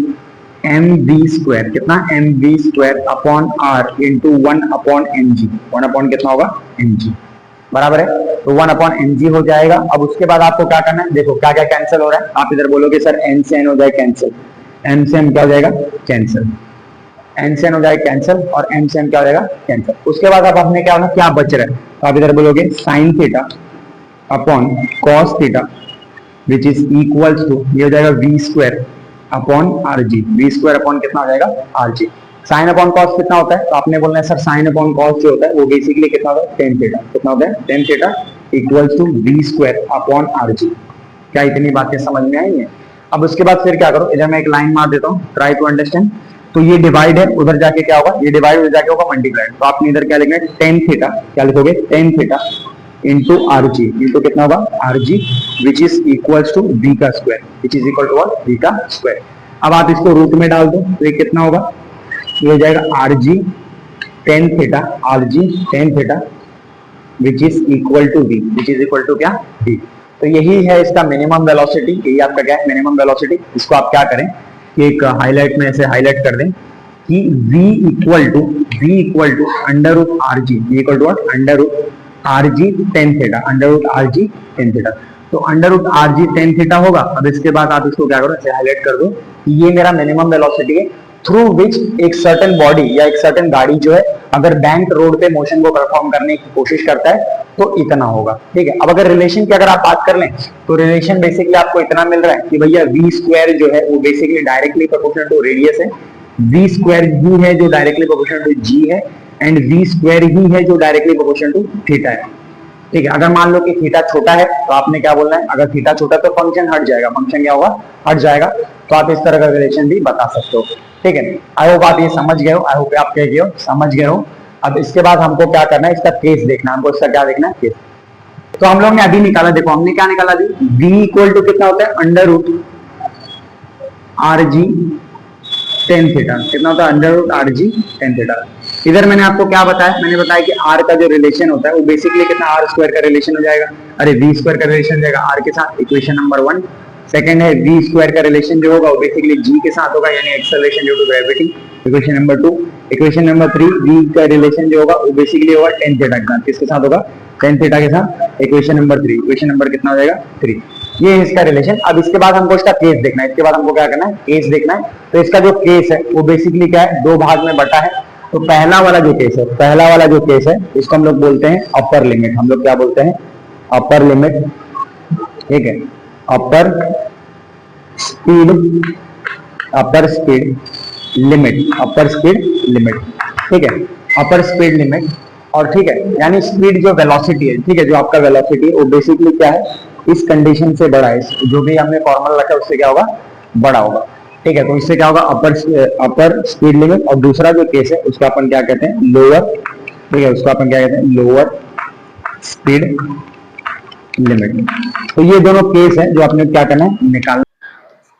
mv square, कितना mv square upon r into 1 upon mg, 1 upon कितना होगा mg, बराबर है। तो 1 अपॉन mg हो जाएगा। अब उसके बाद आपको क्या करना है, देखो क्या क्या कैंसिल हो रहा है। आप इधर बोलोगे सर n से n हो जाए कैंसिल, n से m क्या हो जाएगा कैंसिल, n से n हो जाए कैंसिल और m से m क्या हो जाएगा कैंसिल। उसके बाद अब आपने क्या होना, क्या बच रहा है, तो आप इधर बोलोगे sin theta upon cos theta which is equals to, ये हो जाएगा v square upon rg, v square upon कितना हो जाएगा rg। साइन अपॉन कॉस कितना होता है, तो आपने बोलना है सर साइन अपॉन कॉस जो होता है वो बेसिकली कितना होता है टेन थीटा, कितना होता है tan theta equals to v square upon rg। क्या इतनी बातें समझ में आई हैं। अब उसके बाद फिर क्या करो, इधर मैं एक लाइन मार देता हूँ, ट्राई टू अंडरस्टैंड। तो ये डिवाइड है, उधर जाके क्या होगा, ये डिवाइड उधर जाके होगा मल्टीप्लाइड। तो आपने इधर क्या लिखना है टेन थीटा, क्या लिखोगे tan theta into rg, into कितना होगा rg which is equals to v का square, which is equal to what v का स्क्वायर। अब आप इसको रूट में डाल दो तो ये कितना होगा, ये हो जाएगा rg tan theta, rg tan theta which is equal to v, which is equal to क्या v। तो यही है इसका मिनिमम वेलोसिटी, यही आपका क्या है मिनिमम वेलोसिटी। इसको आप क्या करें कि एक हाईलाइट में ऐसे हाईलाइट कर दें कि v equal to under root rg, v equal to under root rg tan theta, under root rg tan theta. तो under root rg tan theta होगा। अब इसके बाद आप इसको क्या करो ऐसे हाईलाइट कर दो कि ये मेरा मिनिमम वेलोसिटी है थ्रू विच एक सर्टेन बॉडी या एक सर्टेन गाड़ी जो है अगर बैंक रोड पे मोशन को परफॉर्म करने की कोशिश करता है तो इतना होगा, ठीक है। अब अगर रिलेशन की अगर आप बात कर लें तो रिलेशन बेसिकली आपको इतना मिल रहा है कि भैया v स्क्वायर जो है वो basically directly proportional to radius है, v स्क्वायर ही है जो डायरेक्टली प्रोपोर्शनल टू g है, एंड v स्क्वायर ही है जो डायरेक्टली प्रोपोर्शनल टू थीटा है, ठीक है। अगर मान लो कि थीटा छोटा है तो आपने क्या बोलना है, अगर थीटा छोटा तो फंक्शन हट जाएगा, फंक्शन क्या होगा हट जाएगा। तो आप इस तरह का रिलेशन भी बता सकते हो, ठीक है। आई होप आप ये समझ गए हो, आई होप आप क्या गए हो समझ गए हो। अब इसके बाद हमको क्या करना है, इसका केस देखना है, हमको इसका क्या देखना है केस। तो हम लोग ने अभी निकाला, देखो हमने क्या निकाला अभी, v इक्वल टू कितना होता है under root rg tan theta, कितना होता है under root rg tan theta. इधर मैंने आपको क्या बताया, मैंने बताया कि r का जो रिलेशन होता है वो बेसिकली कितना r स्क्वायर का रिलेशन हो जाएगा, अरे v स्क्वायर का रिलेशन हो जाएगा r के साथ, इक्वेशन नंबर 1। सेकंड है v स्क्वायर का रिलेशन जो होगा वो बेसिकली g के साथ होगा, यानी acceleration due to gravity, equation number 2। Equation number 3 v का रिलेशन जो होगा वो बेसिकली होगा टेन थीटा के साथ, किसके साथ होगा टेन थीटा के साथ, इक्वेशन नंबर 3। इक्वेशन नंबर कितना हो जाएगा 3, ये है इसका रिलेशन। अब इसके बाद हमको इसका केस देखना है, इसके बाद हमको क्या करना है केस देखना है। तो इसका जो केस है वो बेसिकली क्या है, दो भाग में बटा है। तो पहला वाला जो केस है, पहला वाला जो केस है इसको हम लोग बोलते हैं अपर लिमिट, हम लोग क्या बोलते हैं अपर लिमिट, ठीक है, अपर स्पीड लिमिट, ठीक है, अपर स्पीड लिमिट। और ठीक है, यानी स्पीड जो वेलोसिटी है, ठीक है, जो आपका वेलोसिटी वो बेसिकली क्या है, इस कंडीशन से बड़ा है, जो भी हमने फॉर्मूला रखा है उससे क्या होगा, बड़ा होगा। ठीक है, तो इससे क्या होगा, अपर स्पीड लिमिट। और दूसरा जो केस है उसका अपन क्या कहते हैं, लोअर, ठीक है, उसको अपन क्या कहते हैं, लोअर स्पीड लिमिट। तो ये दोनों केस है जो आपने क्या करना है, निकालना।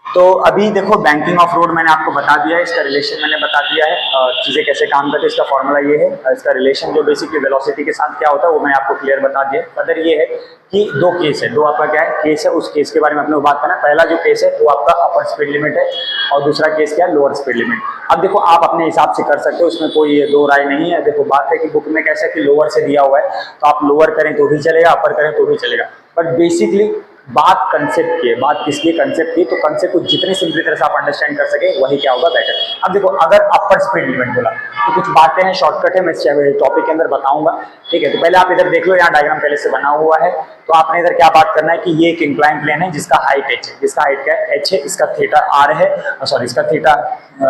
तो अभी देखो बैंकिंग ऑफ रोड मैंने आपको बता दिया है, इसका रिलेशन मैंने बता दिया है, चीजें कैसे काम करती है, इसका फॉर्मूला ये है, इसका रिलेशन जो बेसिकली वेलोसिटी के साथ क्या होता है वो मैं आपको क्लियर बता दिया। अदर ये है कि दो केस है, दो आपका क्या है केस है, उस केस के बारे में अपने को बात करना। पहला जो केस है वो आपका अपर स्पीड लिमिट है और दूसरा केस क्या है, लोअर स्पीड लिमिट। अब देखो आप अपने हिसाब से कर सकते हो, उसमें कोई दो राय नहीं है। देखो बात है कि बुक में कैसा है कि लोअर से दिया हुआ है, तो आप लोअर करें तो भी चलेगा, अपर करें तो भी चलेगा, बट बेसिकली बात कंसेप्ट की है। बात किसकी है, कंसेप्ट की। तो कंसेप्ट को जितने सिंपली तरह से आप अंडरस्टैंड कर सके वही क्या होगा, बेटर। अब देखो अगर अपर स्पीड लिमिट बोला तो कुछ बातें हैं, शॉर्टकट है, मैं इस टॉपिक के अंदर बताऊंगा। ठीक है, तो पहले आप इधर देख लो, यहाँ डायग्राम पहले से बना हुआ है। तो आपने इधर क्या बात करना है कि ये एक इंक्लाइन प्लेन है जिसका हाइट h है, जिसका हाइट क्या है, h है, इसका थीटा r है, सॉरी इसका थीटा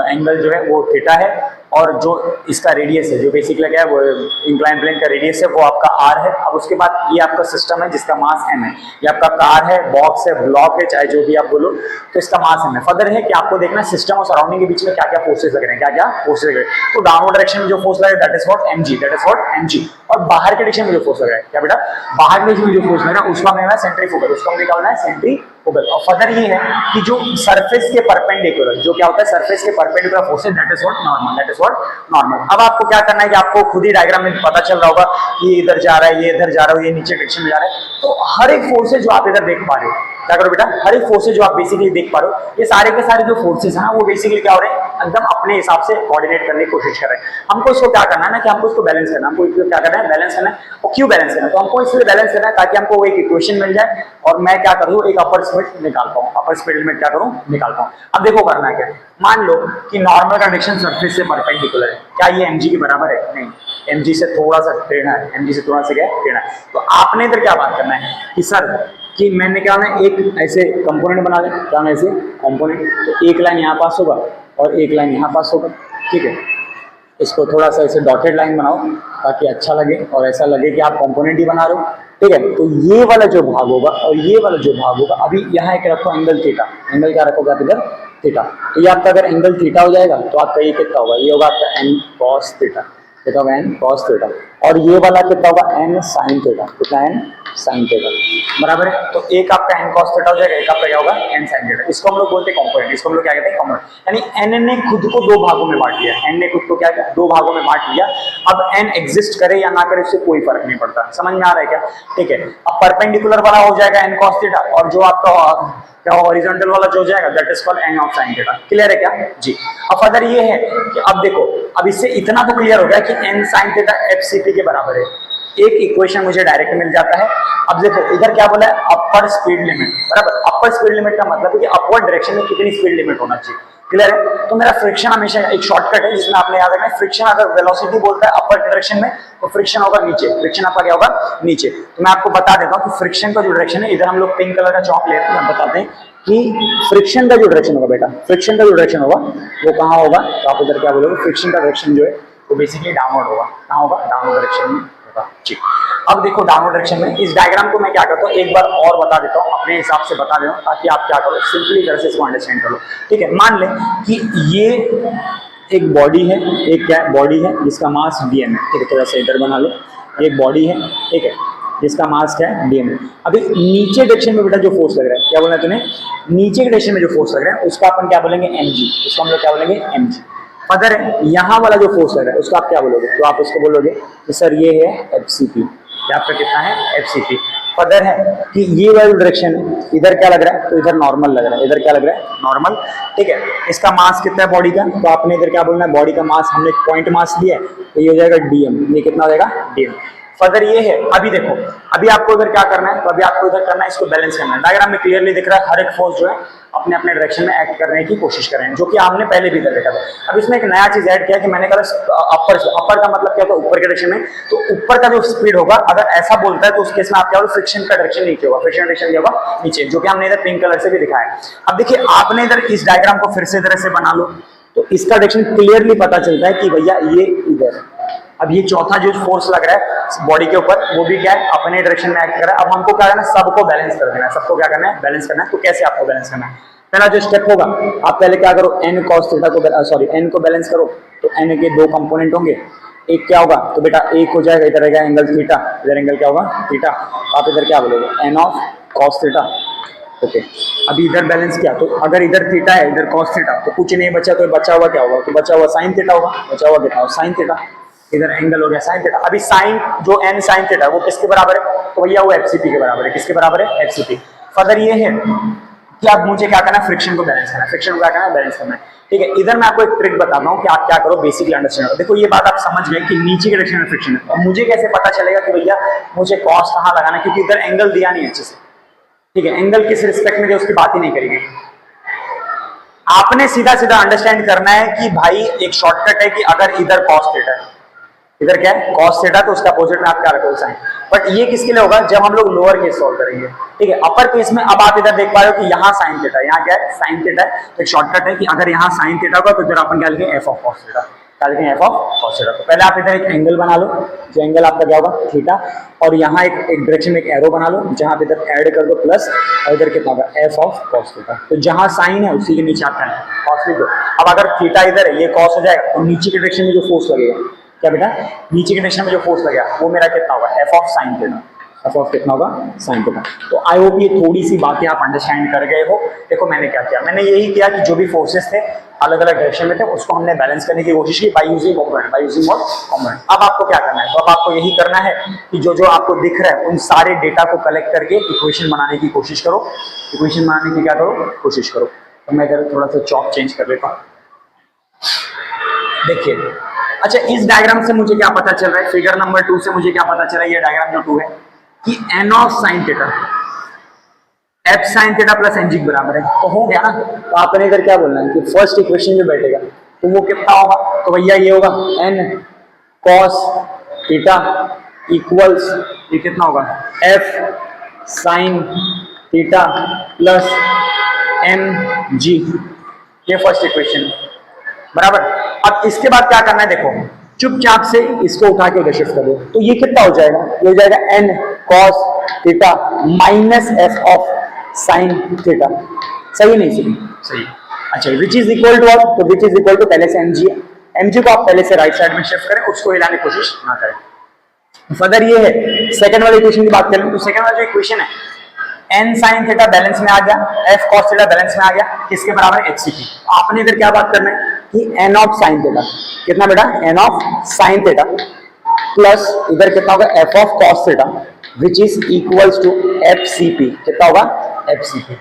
एंगल जो है वो थीटा है, और जो इसका रेडियस है, जो बेसिकली क्या है वो इंक्लाइन प्लेन का रेडियस है, वो आपका r है। अब उसके बाद ये आपका सिस्टम है जिसका मास m है, ये आपका कार है, बॉक्स है, ब्लॉक है, चाहे जो भी आप बोलो, तो इसका मास m है। फर्दर है कि आपको देखना सिस्टम और सराउंडिंग के बीच में क्या क्या फोर्सेस लग रहे हैं, क्या क्या फोर्सेस लग रहे हैं। तो डाउनवर्ड डायरेक्शन में जो फोर्स लग रहा है दैट इज व्हाट mg, और बाहर के डायरेक्शन में जो फोर्स लग रहा है, क्या बेटा, बाहर के डायरेक्शन में जो फोर्स लग रहा है उसका नाम है सेंट्रीफ्यूगल, उसका हमने क्या बोलना है, सेंट्रीफ्यूगल। और फर्दर ये है कि जो सरफेस के परपेंडिकुलर, जो क्या होता है सरफेस के परपेंडिकुलर फोर्स है दैट इज व्हाट नॉर्मल, अब आपको क्या करना है कि आपको खुद ही डायग्राम में पता चल रहा होगा कि इधर जा रहा है, ये इधर जा रहा है, ये नीचे डायरेक्शन में जा रहा है। तो हर एक फोर्स जो आप इधर देख पा रहे हो, क्या करो बेटा, हर एक फोर्सेज जो आप बेसिकली देख पा रहे हो, ये सारे के सारे जो फोर्सेज हैं वो बेसिकली क्या हो रहे हैं, एकदम अपने हिसाब से कोऑर्डिनेट करने की कोशिश कर रहे हैं। हमको इसको क्या करना है ना कि हमको इसको बैलेंस करना है, हमको इसको क्या करना है, बैलेंस करना है। और क्यों बैलेंस करना है, तो हमको इसलिए बैलेंस करना है ताकि हमको वो एक इक्वेशन मिल जाए और मैं क्या करूँ, एक अपर स्पीड निकाल पाऊँ, अपर स्पीड लिमिट क्या करूँ, निकाल पाऊँ। अब देखो करना क्या है, मान लो कि नॉर्मल कंडीशन सरफेस से परपेंडिकुलर है, क्या ये mg के बराबर है, नहीं, mg से थोड़ा सा टेढ़ा है, mg से थोड़ा सा क्या टेढ़ा है। तो आपने इधर क्या बात करना है कि सर कि मैंने क्या ना एक ऐसे कंपोनेंट बना लिया, क्या ऐसे कंपोनेंट, तो एक लाइन यहाँ पास होगा और एक लाइन यहाँ पास होगा, ठीक है। इसको थोड़ा सा ऐसे डॉटेड लाइन बनाओ ताकि अच्छा लगे और ऐसा लगे कि आप कंपोनेंट ही बना रहे हो, ठीक है। तो ये वाला जो भाग होगा और ये वाला जो भाग होगा, अभी यहाँ एक रखो एंगल थीटा, एंगल क्या रखोगे आप इधर, थीटा। तो ये आपका अगर एंगल थीटा हो जाएगा तो आपका ये कितना होगा, ये होगा आपका n cos थीटा, कितना होगा n cos थीटा, और ये वाला कितना होगा n sin थीटा, कितना n sin थीटा, बराबर है। तो एक आपका n cos थीटा हो जाएगा, एक आपका क्या होगा n sin थीटा। इसको हम लोग बोलते हैं कंपोनेंट, इसको हम लोग क्या कहते हैं कंपोनेंट। यानी n ने खुद को दो भागों में बांट लिया, n ने खुद को क्या किया, दो भागों में बांट लिया। अब n एग्जिस्ट करे या ना करे उससे कोई फर्क नहीं पड़ता, समझ में आ रहा है क्या, ठीक है। अब परपेंडिकुलर वाला हो जाएगा n cos थीटा, और जो आपका क्या हॉरिजॉन्टल वाला जो हो जाएगा that is called n of sin theta. Clear है क्या जी। अब फर्दर ये है कि अब देखो, अब इससे इतना तो क्लियर हो गया कि n sin थीटा fcp के बराबर है, एक इक्वेशन मुझे डायरेक्ट मिल जाता है। अब देखो इधर क्या बोला है, अपर स्पीड लिमिट, बराबर। अपर स्पीड लिमिट का मतलब है कि अपवर्ड डायरेक्शन में कितनी स्पीड लिमिट होना चाहिए, क्लियर है। तो मेरा फ्रिक्शन हमेशा एक शॉर्टकट है जिसमें आपने याद रखना है, फ्रिक्शन अगर वेलोसिटी बोलता है अपर डायरेक्शन में तो फ्रिक्शन होगा नीचे, फ्रिक्शन आपका क्या होगा नीचे। तो मैं आपको बता देता हूँ कि फ्रिक्शन का जो डायरेक्शन है, इधर हम लोग पिंक कलर का चौक लेते हैं, हम बताते हैं कि फ्रिक्शन का जो डायरेक्शन होगा बेटा, फ्रिक्शन का जो डायरेक्शन होगा वो कहाँ होगा, तो आप इधर क्या बोलोगे, फ्रिक्शन का डायरेक्शन जो है वो बेसिकली डाउनवर्ड होगा, कहाँ होगा, डाउनवर्ड डायरेक्शन में होगा जी। अब देखो डाउनवर्ड डायरेक्शन में इस डायग्राम को मैं क्या करता हूँ, एक बार और बता देता हूँ, अपने हिसाब से बता देता हूँ ताकि आप क्या करो, सिंपली तरह से इसको अंडरस्टैंड करो, ठीक है। मान लें कि ये एक बॉडी है, एक क्या बॉडी है जिसका मास dm है, ठीक है, थोड़ा सा इधर बना लो, ये एक बॉडी है, ठीक है, जिसका मास क्या है dm है। अभी नीचे डायरेक्शन में बेटा जो फोर्स लग रहा है, क्या बोलना है तूने, नीचे के डायरेक्शन में जो फोर्स लग रहा है उसका अपन क्या बोलेंगे mg, उसको हम लोग क्या बोलेंगे mg। अगर यहाँ वाला जो फोर्स लग रहा है उसका आप क्या बोलोगे, तो आप उसको बोलोगे कि सर ये है fcp, क्या आपका कितना है fcp। फर्दर है कि ये वाला डायरेक्शन है, इधर क्या लग रहा है, तो इधर नॉर्मल लग रहा है, इधर क्या लग रहा है, नॉर्मल, ठीक है। इसका मास कितना है बॉडी का, तो आपने इधर क्या बोलना है, बॉडी का मास हमने पॉइंट मास लिया है तो ये हो जाएगा dm, ये कितना हो जाएगा dm। फर्दर ये है, अभी देखो, अभी आपको इधर क्या करना है, तो अभी आपको इधर करना है, इसको बैलेंस करना है। डायग्राम में क्लियरली दिख रहा है हर एक फोर्स जो है अपने अपने डायरेक्शन में एक्ट करने की कोशिश कर रहे हैं, जो कि आपने पहले भी कर देखा था। अब इसमें एक नया चीज ऐड किया कि मैंने कहा अपर का मतलब क्या होता है, ऊपर के डायरेक्शन में, तो ऊपर का जो स्पीड होगा अगर ऐसा बोलता है तो उस केस में आप क्या होगा, फ्रिक्शन का डायरेक्शन नीचे होगा, फ्रिक्शन डायरेक्शन क्या होगा, नीचे, जो कि हमने इधर पिंक कलर से भी दिखाया है। अब देखिए आपने इधर इस डायग्राम को फिर से इधर से बना लो, तो इसका डायरेक्शन क्लियरली पता चलता है कि भैया ये इधर। अब ये चौथा जो फोर्स लग रहा है बॉडी के ऊपर, वो भी क्या है, अपने डायरेक्शन में एक्ट कर रहा है। अब हमको क्या करना है, सबको बैलेंस कर देना है, सबको क्या करना है, बैलेंस करना है। तो कैसे आपको बैलेंस करना है, पहला जो स्टेप होगा, आप पहले क्या करो, n cos थीटा को n को बैलेंस करो। तो n के दो कंपोनेंट होंगे, एक क्या होगा, तो बेटा एक हो जाएगा, इधर रहेगा एंगल थीटा, इधर एंगल क्या होगा, थीटा। आप इधर क्या बोलोगे, n of cos theta. Okay, अभी इधर बैलेंस किया, तो अगर इधर थीटा है, इधर cos थीटा, तो कुछ नहीं बचा, तो बचा हुआ क्या होगा, तो बचा हुआ sin थीटा होगा, बचा हुआ कितना, sin थीटा। इधर एंगल हो गया sin थीटा। अभी sin जो n sin थीटा वो किसके बराबर है, तो भैया वो fcp के बराबर है। किसके बराबर है, fcp। फर्दर ये है कि अब मुझे क्या करना है, फ्रिक्शन को बैलेंस करना है, फ्रिक्शन को क्या करना है, बैलेंस करना है। ठीक है, इधर मैं आपको एक ट्रिक बताता हूँ कि आप क्या करो, बेसिकली अंडरस्टैंड करो। देखो ये बात आप समझ गए कि नीचे के डायरेक्शन में फ्रिक्शन है, और मुझे कैसे पता चलेगा कि भैया मुझे कॉस कहाँ लगाना है, क्योंकि इधर एंगल दिया नहीं अच्छे से। ठीक है, एंगल किस रिस्पेक्ट में, उसकी बात ही नहीं करेगी। आपने सीधा सीधा अंडरस्टैंड करना है कि भाई एक शॉर्टकट है कि अगर इधर कॉस थीटा है, इधर क्या है cos थीटा, तो उसका अपोजिट में आप क्या रखोगे, sin। बट ये किसके लिए होगा, जब हम लोग लोअर केस सॉल्व करेंगे। ठीक है, अपर केस में अब आप इधर देख पा रहे हो कि यहाँ sin थीटा, यहाँ क्या है, sin थीटा है। तो एक शॉर्टकट है कि अगर यहाँ sin थीटा होगा तो इधर अपन क्या लिखेंगे, f ऑफ cos थीटा, क्या लिखेंगे, f ऑफ cos थीटा। तो पहले आप इधर एक एंगल बना लो, जो एंगल आपका क्या होगा, थीटा, और यहाँ एक डायरेक्शन में एक एरो बना लो, जहाँ पे इधर ऐड कर दो प्लस, और इधर कितना होगा, f ऑफ cos थीटा। तो जहाँ sin है उसी के नीचे आपका cos लिख दो। अब अगर थीटा इधर है, ये cos हो जाएगा, तो नीचे के डायरेक्शन में जो फोर्स लगेगा, क्या बेटा, नीचे के डायरेक्शन में जो फोर्स लगेगा वो मेरा कितना होगा, f of sin theta, f of कितना होगा, sin थीटा। तो आई होप ये थोड़ी सी बातें आप अंडरस्टैंड कर गए हो। देखो मैंने क्या किया, मैंने यही किया कि जो भी फोर्सेस थे अलग अलग डायरेक्शन में थे, उसको हमने बैलेंस करने की कोशिश की by using component, by using what, component. अब आपको क्या करना है, तो अब आपको यही करना है कि जो जो आपको दिख रहा है उन सारे डेटा को कलेक्ट करके इक्वेशन बनाने की कोशिश करो, इक्वेशन बनाने की क्या करो, कोशिश करो। तो मैं इधर थोड़ा सा चॉक चेंज कर लेता हूँ। देखिए, अच्छा इस डायग्राम से मुझे क्या पता चल रहा है, फिगर नंबर 2 से मुझे क्या पता चला है, ये डायग्राम जो 2 है, कि n of sin theta f sin theta plus ng के बराबर है। तो हो गया ना, तो आपने इधर क्या बोलना है कि फर्स्ट इक्वेशन जो बैठेगा तो वो कितना होगा, तो भैया ये होगा n cos थीटा इक्वल्स, ये कितना होगा, f sin theta plus mg, ये फर्स्ट इक्वेशन बराबर। अब इसके बाद क्या करना है, देखो चुपचाप से इसको उठा के उधर शिफ्ट कर दो, तो ये कितना हो जाएगा, ये हो जाएगा n cos theta minus f of sin theta. सही नहीं, सही सही। अच्छा विच इज इक्वल टू, तो विच इज इक्वल टू पहले से mg को आप पहले से राइट साइड में शिफ्ट करें, उसको हिलाने की कोशिश ना करें। फर्दर ये है, सेकंड वाली इक्वेशन की बात करें, तो सेकंड वाला जो इक्वेशन है n sin थीटा बैलेंस में आ गया, f cos थीटा बैलेंस में आ गया, किसके बराबर है, hcp। आपने इधर क्या बात करना है कि n ऑफ sin थीटा, कितना बेटा, n of sin theta plus इधर कितना होगा, f of cos theta which is equals to fcp, कितना होगा, fcp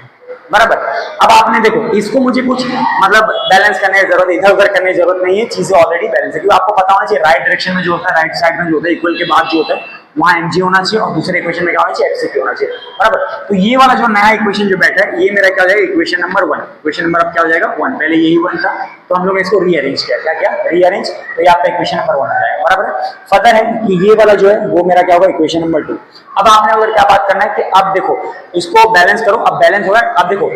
बराबर। अब आपने देखो इसको मुझे कुछ मतलब बैलेंस करने की जरूरत है, इधर उधर करने की जरूरत नहीं है, चीजें ऑलरेडी बैलेंस है। क्योंकि आपको पता होना चाहिए राइट डायरेक्शन में जो होता है, राइट साइड में जो होता है, इक्वल के बाद जो होता है वहां mg होना चाहिए, और दूसरे इक्वेशन में क्या होना चाहिए, fcp होना चाहिए बराबर। तो ये वाला जो नया इक्वेशन जो बैठा है, ये मेरा क्या हो जाएगा, इक्वेशन नंबर 1। इक्वेशन नंबर अब क्या हो जाएगा, 1। पहले यही 1 था, तो हम लोग इसको रीअरेंज किया, क्या किया, रीअरेंज, तो ये आपका इक्वेशन नंबर 1 आ जाएगा बराबर। फर्दर है कि ये वाला जो है वो मेरा क्या होगा, इक्वेशन नंबर 2। अब आपने अगर क्या बात करना है कि अब देखो इसको बैलेंस करो, अब बैलेंस होगा, अब देखो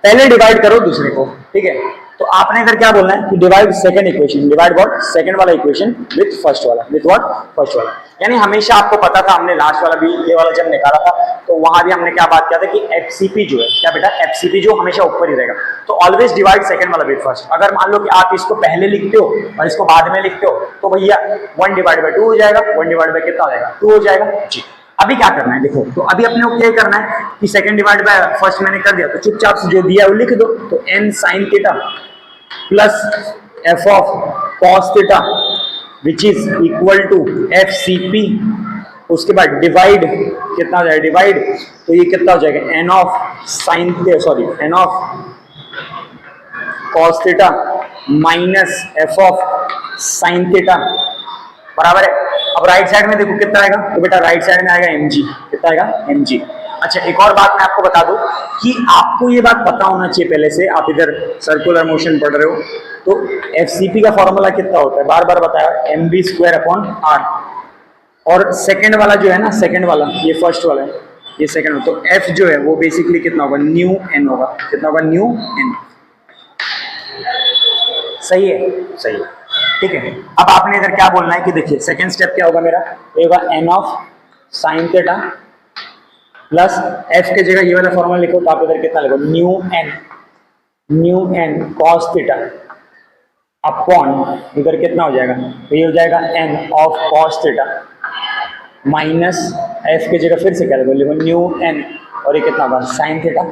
पहले डिवाइड करो दूसरे को, ठीक है। तो आपने इधर क्या बोलना है कि divide second equation, divide what, second वाला इक्वेशन विद फर्स्ट वाला, विद व्हाट, फर्स्ट वाला। यानी हमेशा आपको पता था, हमने लास्ट वाला भी ये वाला जब निकाला था तो वहां भी हमने क्या बात किया था कि fcp जो है, क्या बेटा, fcp जो हमेशा ऊपर ही रहेगा। तो ऑलवेज डिवाइड सेकंड वाला विद फर्स्ट। अगर मान लो कि आप इसको पहले लिखते हो और इसको बाद में लिखते हो, तो भैया 1 डिवाइड बाय 2 हो जाएगा, 1 डिवाइड बाय कितना हो जाएगा, 2 हो जाएगा जी। अभी क्या करना है, देखो तो अभी अपने को क्या करना है कि सेकंड डिवाइड बाय फर्स्ट मैंने कर दिया, तो चुपचाप से जो दिया वो लिख दो। तो n sin theta plus f of cos theta which is equal to fcp, उसके बाद डिवाइड कितना हो जाएगा, डिवाइड, तो ये कितना हो जाएगा, n of sin sorry n of cos theta minus f of sin theta बराबर है। अब राइट साइड में देखो कितना आएगा, तो बेटा राइट साइड में आएगा mg, कितना आएगा mg। अच्छा एक और बात मैं आपको बता दूं कि आपको ये बात पता होना चाहिए पहले से, आप इधर सर्कुलर मोशन पढ़ रहे हो, तो एफसीपी का फॉर्मूला कितना होता है, बार बार बताया, mv स्क्वायर अपॉन r। और सेकंड वाला जो है ना, सेकंड वाला, ये फर्स्ट वाला है, ये सेकंड, तो f जो है वो बेसिकली कितना होगा, न्यू n होगा, कितना होगा, न्यू n। सही है, सही है, ठीक है। अब आपने इधर क्या बोलना है कि देखिए सेकंड स्टेप क्या होगा मेरा, ये होगा n of sine theta plus f के जगह ये वाला फॉर्मूला लिखो, तो आप इधर कितना लिखो, new n cos theta upon इधर कितना हो जाएगा, तो ये हो जाएगा n of cos theta minus f की जगह फिर से क्या लिखो, न्यू n, और ये कितना होगा, साइन थीटा।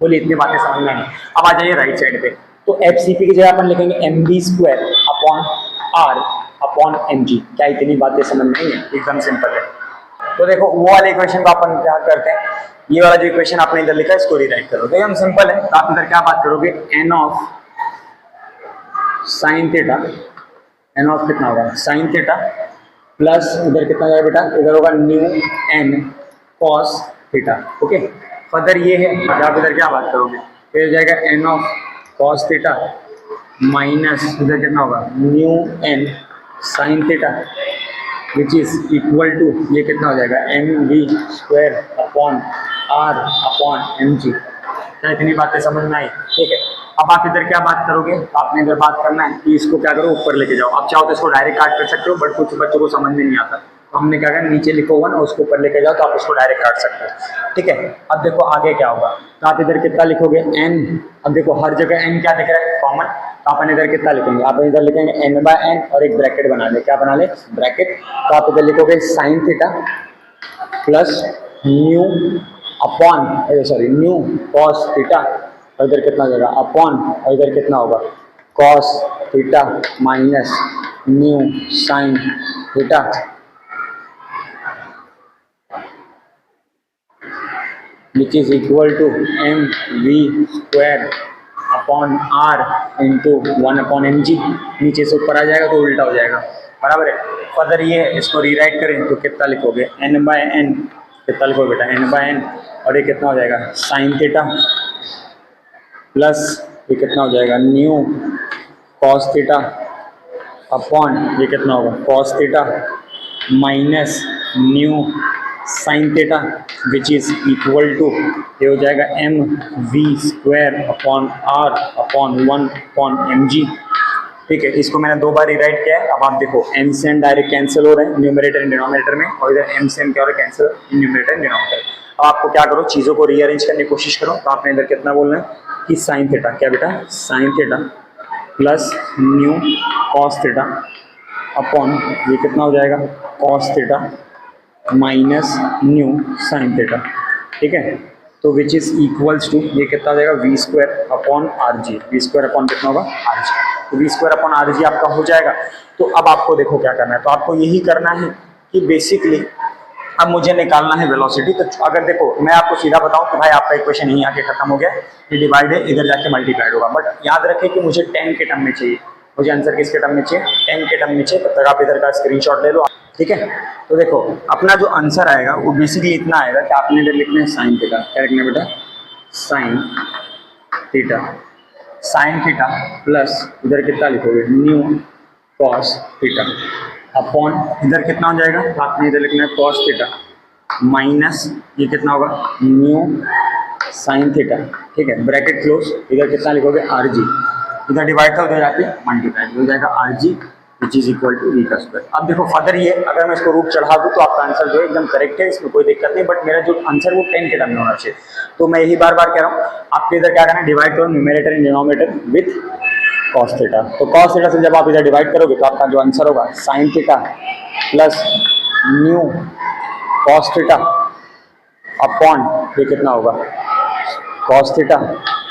बोलिए इतनी बातें समझ में आई। अब आ जाइए राइट साइड पे, तो एफ सी पी की जगह अपन लिखेंगे mv square upon r upon mg। क्या इतनी बातें समझ में आई है, एकदम सिंपल है। तो देखो वो वाले इक्वेशन को अपन क्या करते हैं, ये वाला जो इक्वेशन आपने इधर लिखा है इसको रीराइट करोगे, एकदम सिंपल है। तो आप इधर क्या बात करोगे, n of sine theta, n of कितना होगा, साइन थीटा प्लस इधर कितना जाएगा बेटा, इधर होगा new n cos theta. Okay, further ये है कि आप इधर क्या बात करोगे, फिर जाएगा n of cos theta minus इधर कितना होगा, new n sin theta which is equal to, ये कितना हो जाएगा, mv square upon r upon mg। क्या इतनी बातें समझ में आई, ठीक है। अब आप इधर क्या बात करोगे, तो आपने इधर बात करना है कि इसको क्या करो, ऊपर लेके जाओ। आप चाहो तो इसको डायरेक्ट काट कर सकते हो, बट कुछ बच्चों को समझ में नहीं आता, तो हमने क्या करना, नीचे लिखो 1 और उसको ऊपर लेके जाओ, तो आप इसको डायरेक्ट काट सकते हो, ठीक है। अब देखो आगे क्या होगा, तो आप इधर कितना लिखोगे, n। अब देखो हर जगह n क्या दिख रहा है, कॉमन, तो अपन इधर कितना लिखेंगे, आप इधर लिखेंगे n/n और एक ब्रैकेट बना ले, क्या बना ले, ब्रैकेट। तो आप इधर लिखोगे sine theta plus new upon, sorry new cos theta, और इधर कितना हो जाएगा, अपॉन, और इधर कितना होगा, cos theta minus mu sign theta which is equal to mv square upon r into 1 upon mg। नीचे से ऊपर आ जाएगा तो उल्टा हो जाएगा, बराबर है। फर्दर ये इसको रीराइट करें तो कितना लिखोगे, n/n, कितना लिखोगे बेटा, n/n, और ये कितना हो जाएगा, साइन थीटा प्लस ये कितना हो जाएगा, न्यू कॉस थीटा अपॉन ये कितना होगा, cos theta minus mu sign theta which is equal to, ये हो जाएगा mv square upon r upon 1 upon mg। ठीक है, इसको मैंने 2 बार रिराइट किया है। अब आप देखो m से n डायरेक्ट कैंसिल हो रहे हैं न्यूमरेटर एंड डिनोमिनेटर में, और इधर m से n क्या हो रहा है, cancel in numerator and denominator. अब आपको क्या करो, चीज़ों को रीअरेंज करने की कोशिश करो। तो आपने इधर कितना बोलना है कि साइन थीटा, क्या बेटा, sine theta plus new cos theta upon ये कितना हो जाएगा, cos theta minus mu sine theta. ठीक है, तो विच इज इक्वल्स टू ये कितना हो जाएगा, V square upon R G. We square upon कितना होगा, आर जी। तो V square upon are G आपका हो जाएगा। तो अब आपको देखो क्या करना है, तो आपको यही करना है कि बेसिकली अब मुझे निकालना है वेलोसिटी। तो अगर देखो मैं आपको सीधा बताऊं कि भाई आपका इक्वेशन यहीं आके खत्म हो गया, ये डिवाइड है, इधर जाके मल्टीप्लाइड होगा, बट याद रखें कि मुझे 10 के टर्म में चाहिए। मुझे आंसर किसके टर्म में चाहिए, 10 के टर्म में चाहिए। तब तक आप इधर का स्क्रीनशॉट ले लो, ठीक है। तो देखो अपना जो आंसर आएगा वो बेसिकली इतना आएगा कि आपने इधर लिखना है साइन थीटा। क्या लिखना है बेटा, sine theta, sine theta plus इधर कितना लिखोगे, न्यू कॉस थीटा अपॉन इधर कितना हो जाएगा, तो आपने इधर लिखना है कॉस थीटा माइनस ये कितना होगा, न्यू साइन थीटा। ठीक है, ब्रैकेट क्लोज, इधर कितना लिखोगे, आर जी, इधर डिवाइड कर हो जाके मल्टीप्लाई हो जाएगा, R ji which is equal to we का स्क्वायर। अब देखो फर्दर ये अगर मैं इसको रूट चढ़ा दूँ तो आपका आंसर जो है एकदम करेक्ट है, इसमें कोई दिक्कत नहीं, बट मेरा जो आंसर वो 10 के टर्म में होना चाहिए। तो मैं यही बार बार कह रहा हूँ, आपके इधर क्या करना है, डिवाइड करो numerator and denominator with cos theta. तो कॉस थीटा से जब आप इधर डिवाइड करोगे तो आपका जो आंसर होगा sin theta plus new cos theta upon ये कितना होगा, कॉस थीटा,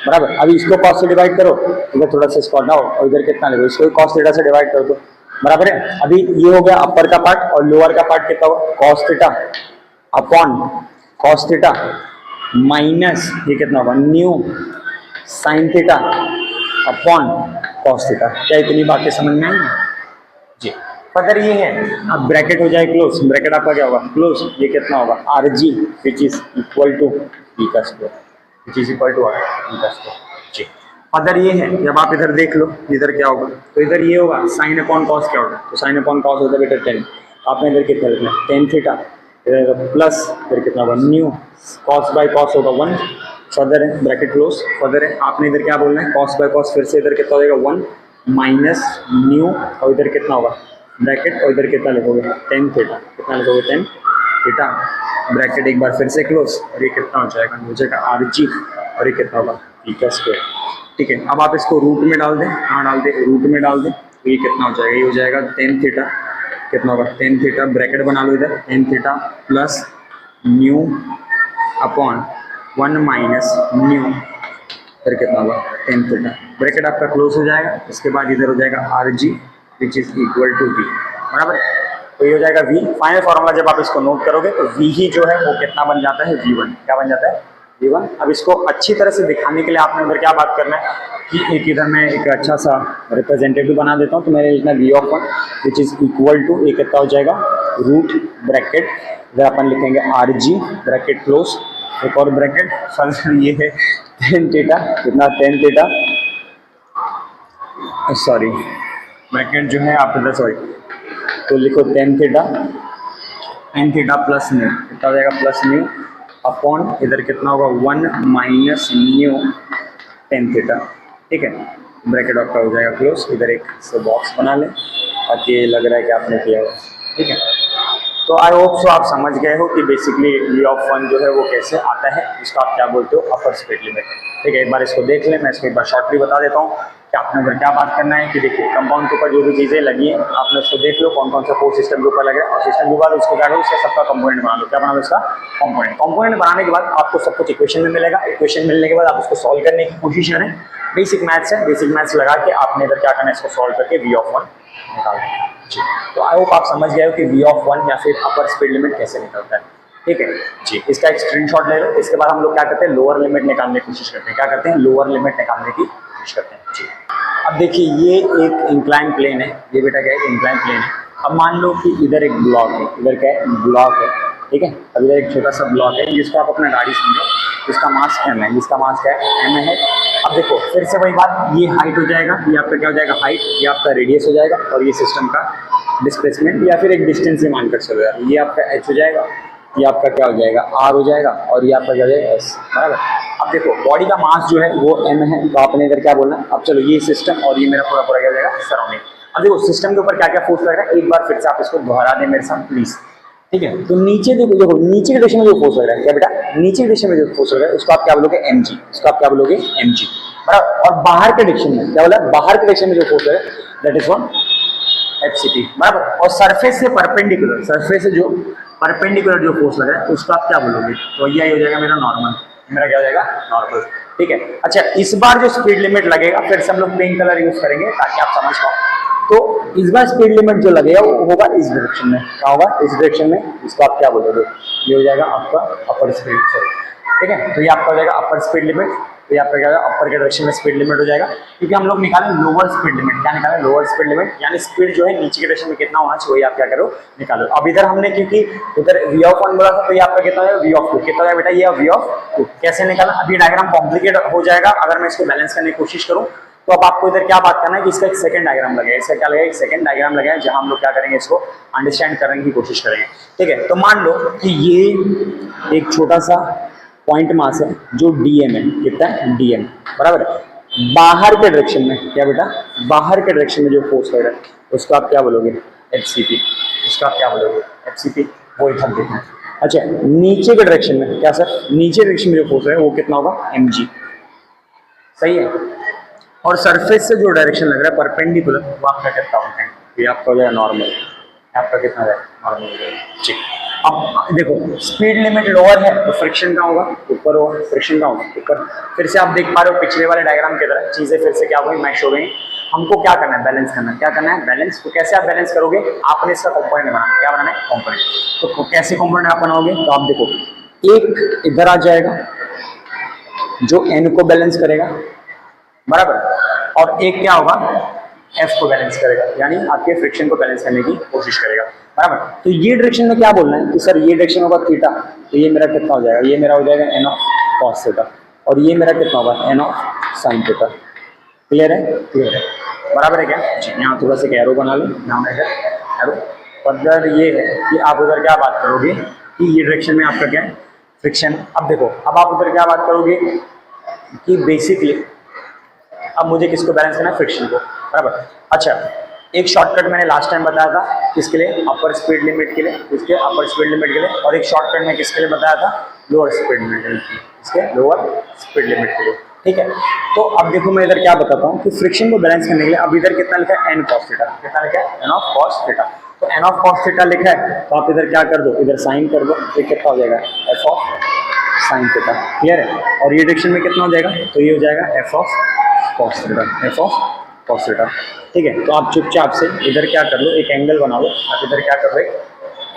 बराबर। अभी इसको कॉस से डिवाइड करो, इधर थोड़ा सा इसको हटाओ और इधर कितना लेगो, इसको कॉस थीटा से डिवाइड करो तो बराबर है। अभी ये हो गया अपर का पार्ट, और लोअर का पार्ट कितना होगा, cos theta upon cos theta minus ये कितना होगा, new sign theta upon cos theta. क्या इतनी बातें समझ में आई जी। फर्दर ये है, अब ब्रैकेट हो जाए क्लोज, ब्रैकेट आपका क्या होगा क्लोज, ये कितना होगा R ji which is equal to E का square, which is equal to R E का स्क्वायर जी। फर्दर ये है, जब आप इधर देख लो इधर क्या होगा, तो इधर ये होगा साइन अपॉन कॉस क्या होगा, तो साइन अपॉन कॉस होता है बेटा 10, आपने इधर कितना लिखना है टेन थीटा, इधर प्लस इधर कितना होगा न्यू, कॉस बाय कॉस होगा 1, फर्दर है ब्रैकेट क्लोज, फर्दर है आपने इधर क्या बोलना है कॉस बाय कॉस, फिर से इधर कितना हो जाएगा 1 माइनस न्यू, और इधर कितना होगा ब्रैकेट, और इधर कितना लिखोगे टेन थीटा, कितना लिखोगे 10 थीटा, ब्रैकेट एक बार फिर से क्लोज, और ये कितना हो जाएगा आर जी, और ये कितना होगा ई का स्क्वायर। ठीक है, अब आप इसको रूट में डाल दें, कहाँ डाल दें रूट में डाल दें, तो ये कितना हो जाएगा, ये हो जाएगा 10 थीटा, कितना होगा 10 थीटा, ब्रैकेट बना लो इधर 10 theta plus new upon 1 minus new, फिर कितना होगा 10 थीटा, ब्रैकेट आपका क्लोज हो जाएगा, इसके बाद इधर हो जाएगा R ji which is equal to V, बराबर। तो ये हो जाएगा v, फाइनल फॉर्मूला जब आप इसको नोट करोगे तो v ही जो है वो कितना बन जाता है v1, क्या बन जाता है v1। अब इसको अच्छी तरह से दिखाने के लिए आपने उधर क्या बात करना है कि एक इधर मैं एक अच्छा सा रिप्रेजेंटेटिव बना देता हूँ, तो मैंने लिखना v(1) which is equal to, ये कितना हो जाएगा रूट ब्रैकेट, इधर अपन लिखेंगे आर जी ब्रैकेट क्लोज, एक और ब्रैकेट, फर्दर ये है 10 थीटा, कितना 10 थीटा, सॉरी ब्रैकेट जो है आप इधर सॉरी तो लिखो 10 थीटा प्लस न्यू, कितना हो जाएगा प्लस न्यू अपॉन इधर कितना होगा 1 माइनस न्यू 10 थीटा। ठीक है, ब्रैकेट आपका हो जाएगा क्लोज, इधर एक से बॉक्स बना लें ताकि ये लग रहा है कि आपने किया हुआ। ठीक है, तो आई होप सो आप समझ गए हो कि बेसिकली v(1) जो है वो कैसे आता है, इसको आप क्या बोलते हो अपर स्पीड लिमिट। ठीक है, एक बार इसको देख लें, मैं इसको एक बार शॉर्टली बता देता हूँ कि आपने उधर क्या बात करना है कि देखिए कंपाउंड के ऊपर जो भी चीज़ें लगी हैं आपने उसको देख लो कौन कौन सा फोर्स सिस्टम के ऊपर लगे, और सिस्टम के बाद उसको क्या करो उसका सबका कंपोनेंट बना लो, क्या बना लो उसका कंपोनेंट बनाने के बाद आपको सब कुछ इक्वेशन में मिलेगा, इक्वेशन मिलने के बाद आप उसको सॉल्व करने की कोशिश करें, बेसिक मैथ्स है, बेसिक मैथ्स लगा के आपने इधर क्या करना है इसको सॉल्व करके v(1) निकाल देना जी। तो आई होप आप समझ गए हो कि v(1) या फिर अपर स्पीड लिमिट कैसे निकलता है। ठीक है जी, इसका एक स्क्रीनशॉट ले लो, इसके बाद हम लोग क्या करते हैं लोअर लिमिट निकालने की कोशिश करते हैं, क्या करते हैं लोअर लिमिट निकालने की कोशिश करते हैं जी। अब देखिए ये एक इंक्लाइन प्लेन है, ये बेटा क्या है इंक्लाइन प्लेन है। अब मान लो कि इधर एक ब्लॉक है, इधर क्या है ब्लॉक है, ठीक है, अब इधर एक छोटा सा ब्लॉक है जिसको आप अपना गाड़ी समझो, जिसका मास m है, जिसका मास क्या है m है। अब देखो फिर से वही बात, ये हाइट हो जाएगा, ये आपका क्या हो जाएगा हाइट, ये आपका रेडियस हो जाएगा, और ये सिस्टम का डिस्प्लेसमेंट या फिर एक डिस्टेंस से मानकर चलो यार, ये आपका h हो जाएगा, ये आपका क्या हो जाएगा r हो जाएगा, और ये आपका क्या हो जाएगा s, बराबर। अब देखो बॉडी का मास जो है वो m है, तो आपने इधर क्या बोलना है, अब चलो ये सिस्टम और ये मेरा पूरा पूरा क्या हो जाएगा सराउंडिंग। अब देखो सिस्टम के ऊपर क्या क्या फोर्स लग रहा है, एक बार फिर से आप इसको दोहरा दें मेरे साथ प्लीज। ठीक है, तो नीचे देखो नीचे के डायरेक्शन में जो फोर्स लग रहा है, क्या बेटा नीचे के डायरेक्शन में जो फोर्स लग रहा है उसको आप क्या बोलोगे mg, उसको आप क्या बोलोगे mg, बराबर। और बाहर के डायरेक्शन में क्या बोला, बाहर के डायरेक्शन में जो फोर्स लग रहा है दैट इज वन fct, बराबर। और सरफेस से परपेंडिकुलर, सरफेस से जो परपेंडिकुलर जो फोर्स लग रहा है उसको आप क्या बोलोगे, तो यही हो जाएगा मेरा नॉर्मल, मेरा क्या हो जाएगा नॉर्मल। ठीक है, अच्छा इस बार जो स्पीड लिमिट लगेगा फिर से हम लोग पिंक कलर यूज करेंगे ताकि आप समझ पाओ। तो इस बार स्पीड लिमिट जो लगेगा वो होगा इस डायरेक्शन में, क्या होगा इस डायरेक्शन में, इसको आप क्या बोलोगे, ये हो जाएगा आपका अपर स्पीड, ठीक है। तो ये आपका हो जाएगा अपर स्पीड लिमिट, तो ये आपका क्या होगा अपर के डायरेक्शन में स्पीड लिमिट हो जाएगा, क्योंकि हम लोग निकालें लोअर स्पीड लिमिट, क्या निकालें लोअर स्पीड लिमिट, यानी स्पीड जो है नीचे के डायरेक्शन में कितना होना चाहिए वही आप क्या करो निकालो। अब इधर हमने क्योंकि उधर v(1) बोला था तो ये आपका कितना है v(2), कितना है बेटा ये v(2), कैसे निकालना, अभी डायग्राम कॉम्प्लिकेट हो जाएगा अगर मैं इसको बैलेंस करने की कोशिश करूँ। तो अब आपको इधर क्या बात करना है कि इसका एक सेकंड डायग्राम लगेगा, इसका क्या लगेगा एक सेकंड डायग्राम लगेगा जहां हम लोग क्या करेंगे इसको अंडरस्टैंड करने की कोशिश करेंगे। ठीक है, तो मान लो कि ये एक छोटा सा पॉइंट मास है जो dm है, कितना है dm, बराबर। बाहर के डायरेक्शन में क्या बेटा, बाहर के डायरेक्शन में जो फोर्स लग रहा है उसको आप क्या बोलोगे fcp, उसका आप क्या बोलोगे fcp, वो इधर देखना। अच्छा नीचे के डायरेक्शन में क्या सर, नीचे डायरेक्शन में जो फोर्स है वो कितना होगा mg, सही है। और सरफेस से जो डायरेक्शन लग रहा है परपेंडिकुलर वो आपका कितना होता है, ये आपका हो जाएगा नॉर्मल, आपका कितना है नॉर्मल हो जाएगा। ठीक, अब देखो स्पीड लिमिट लोअर है तो फ्रिक्शन का होगा ऊपर, होगा फ्रिक्शन का होगा ऊपर। फिर से आप देख पा रहे हो पिछले वाले डायग्राम की तरह चीजें फिर से क्या हो गई मैच हो गई। हमको क्या करना है बैलेंस करना है, क्या करना है बैलेंस। तो कैसे आप बैलेंस करोगे, आपने इसका कंपोनेंट बनाना, क्या बनाना है कंपोनेंट। तो कैसे कंपोनेंट आप बनाओगे, तो आप देखो एक इधर आ जाएगा जो n को बैलेंस करेगा, बराबर, और एक क्या होगा एफ को बैलेंस करेगा, यानी आपके फ्रिक्शन को बैलेंस करने की कोशिश करेगा, बराबर। तो ये डायरेक्शन में क्या बोलना है कि सर ये डायरेक्शन होगा थीटा, तो ये मेरा कितना हो जाएगा, ये मेरा हो जाएगा एन ऑफ कॉस थीटा, और ये मेरा कितना होगा N of sign theta. Clear है? क्लियर है, बराबर है क्या जी। यहाँ थोड़ा सा एरो बना लो, नाम है एरो। फर्दर ये है कि आप उधर क्या बात करोगे कि ये डायरेक्शन में आपका क्या है फ्रिक्शन। अब देखो, अब आप उधर क्या बात करोगे कि बेसिकली अब मुझे किसको बैलेंस करना है, फ्रिक्शन को, बराबर। अच्छा, एक शॉर्टकट मैंने लास्ट टाइम बताया था किसके लिए, अपर स्पीड लिमिट के लिए, इसके अपर स्पीड लिमिट के लिए, और एक शॉर्टकट मैं किसके लिए बताया था, लोअर स्पीड लिमिट के लिए, इसके लोअर स्पीड लिमिट के लिए, ठीक है। तो अब देखो मैं इधर क्या बताता हूँ कि फ्रिक्शन को बैलेंस करने के लिए अब इधर कितना लिखा है, एन कॉस थीटा, कितना लिखा है, एन ऑफ कॉस थीटा। तो एन ऑफ कॉस थीटा लिखा है, तो आप इधर क्या कर दो, इधर साइन कर दो, तो कितना हो जाएगा, F of sign theta. Clear है? और ये डायरेक्शन में कितना हो जाएगा, तो ये हो जाएगा F of cos theta, F of cos theta, ठीक है। तो आप चुपचाप से इधर क्या कर लो, एक एंगल बना लो, आप इधर क्या कर लो, एक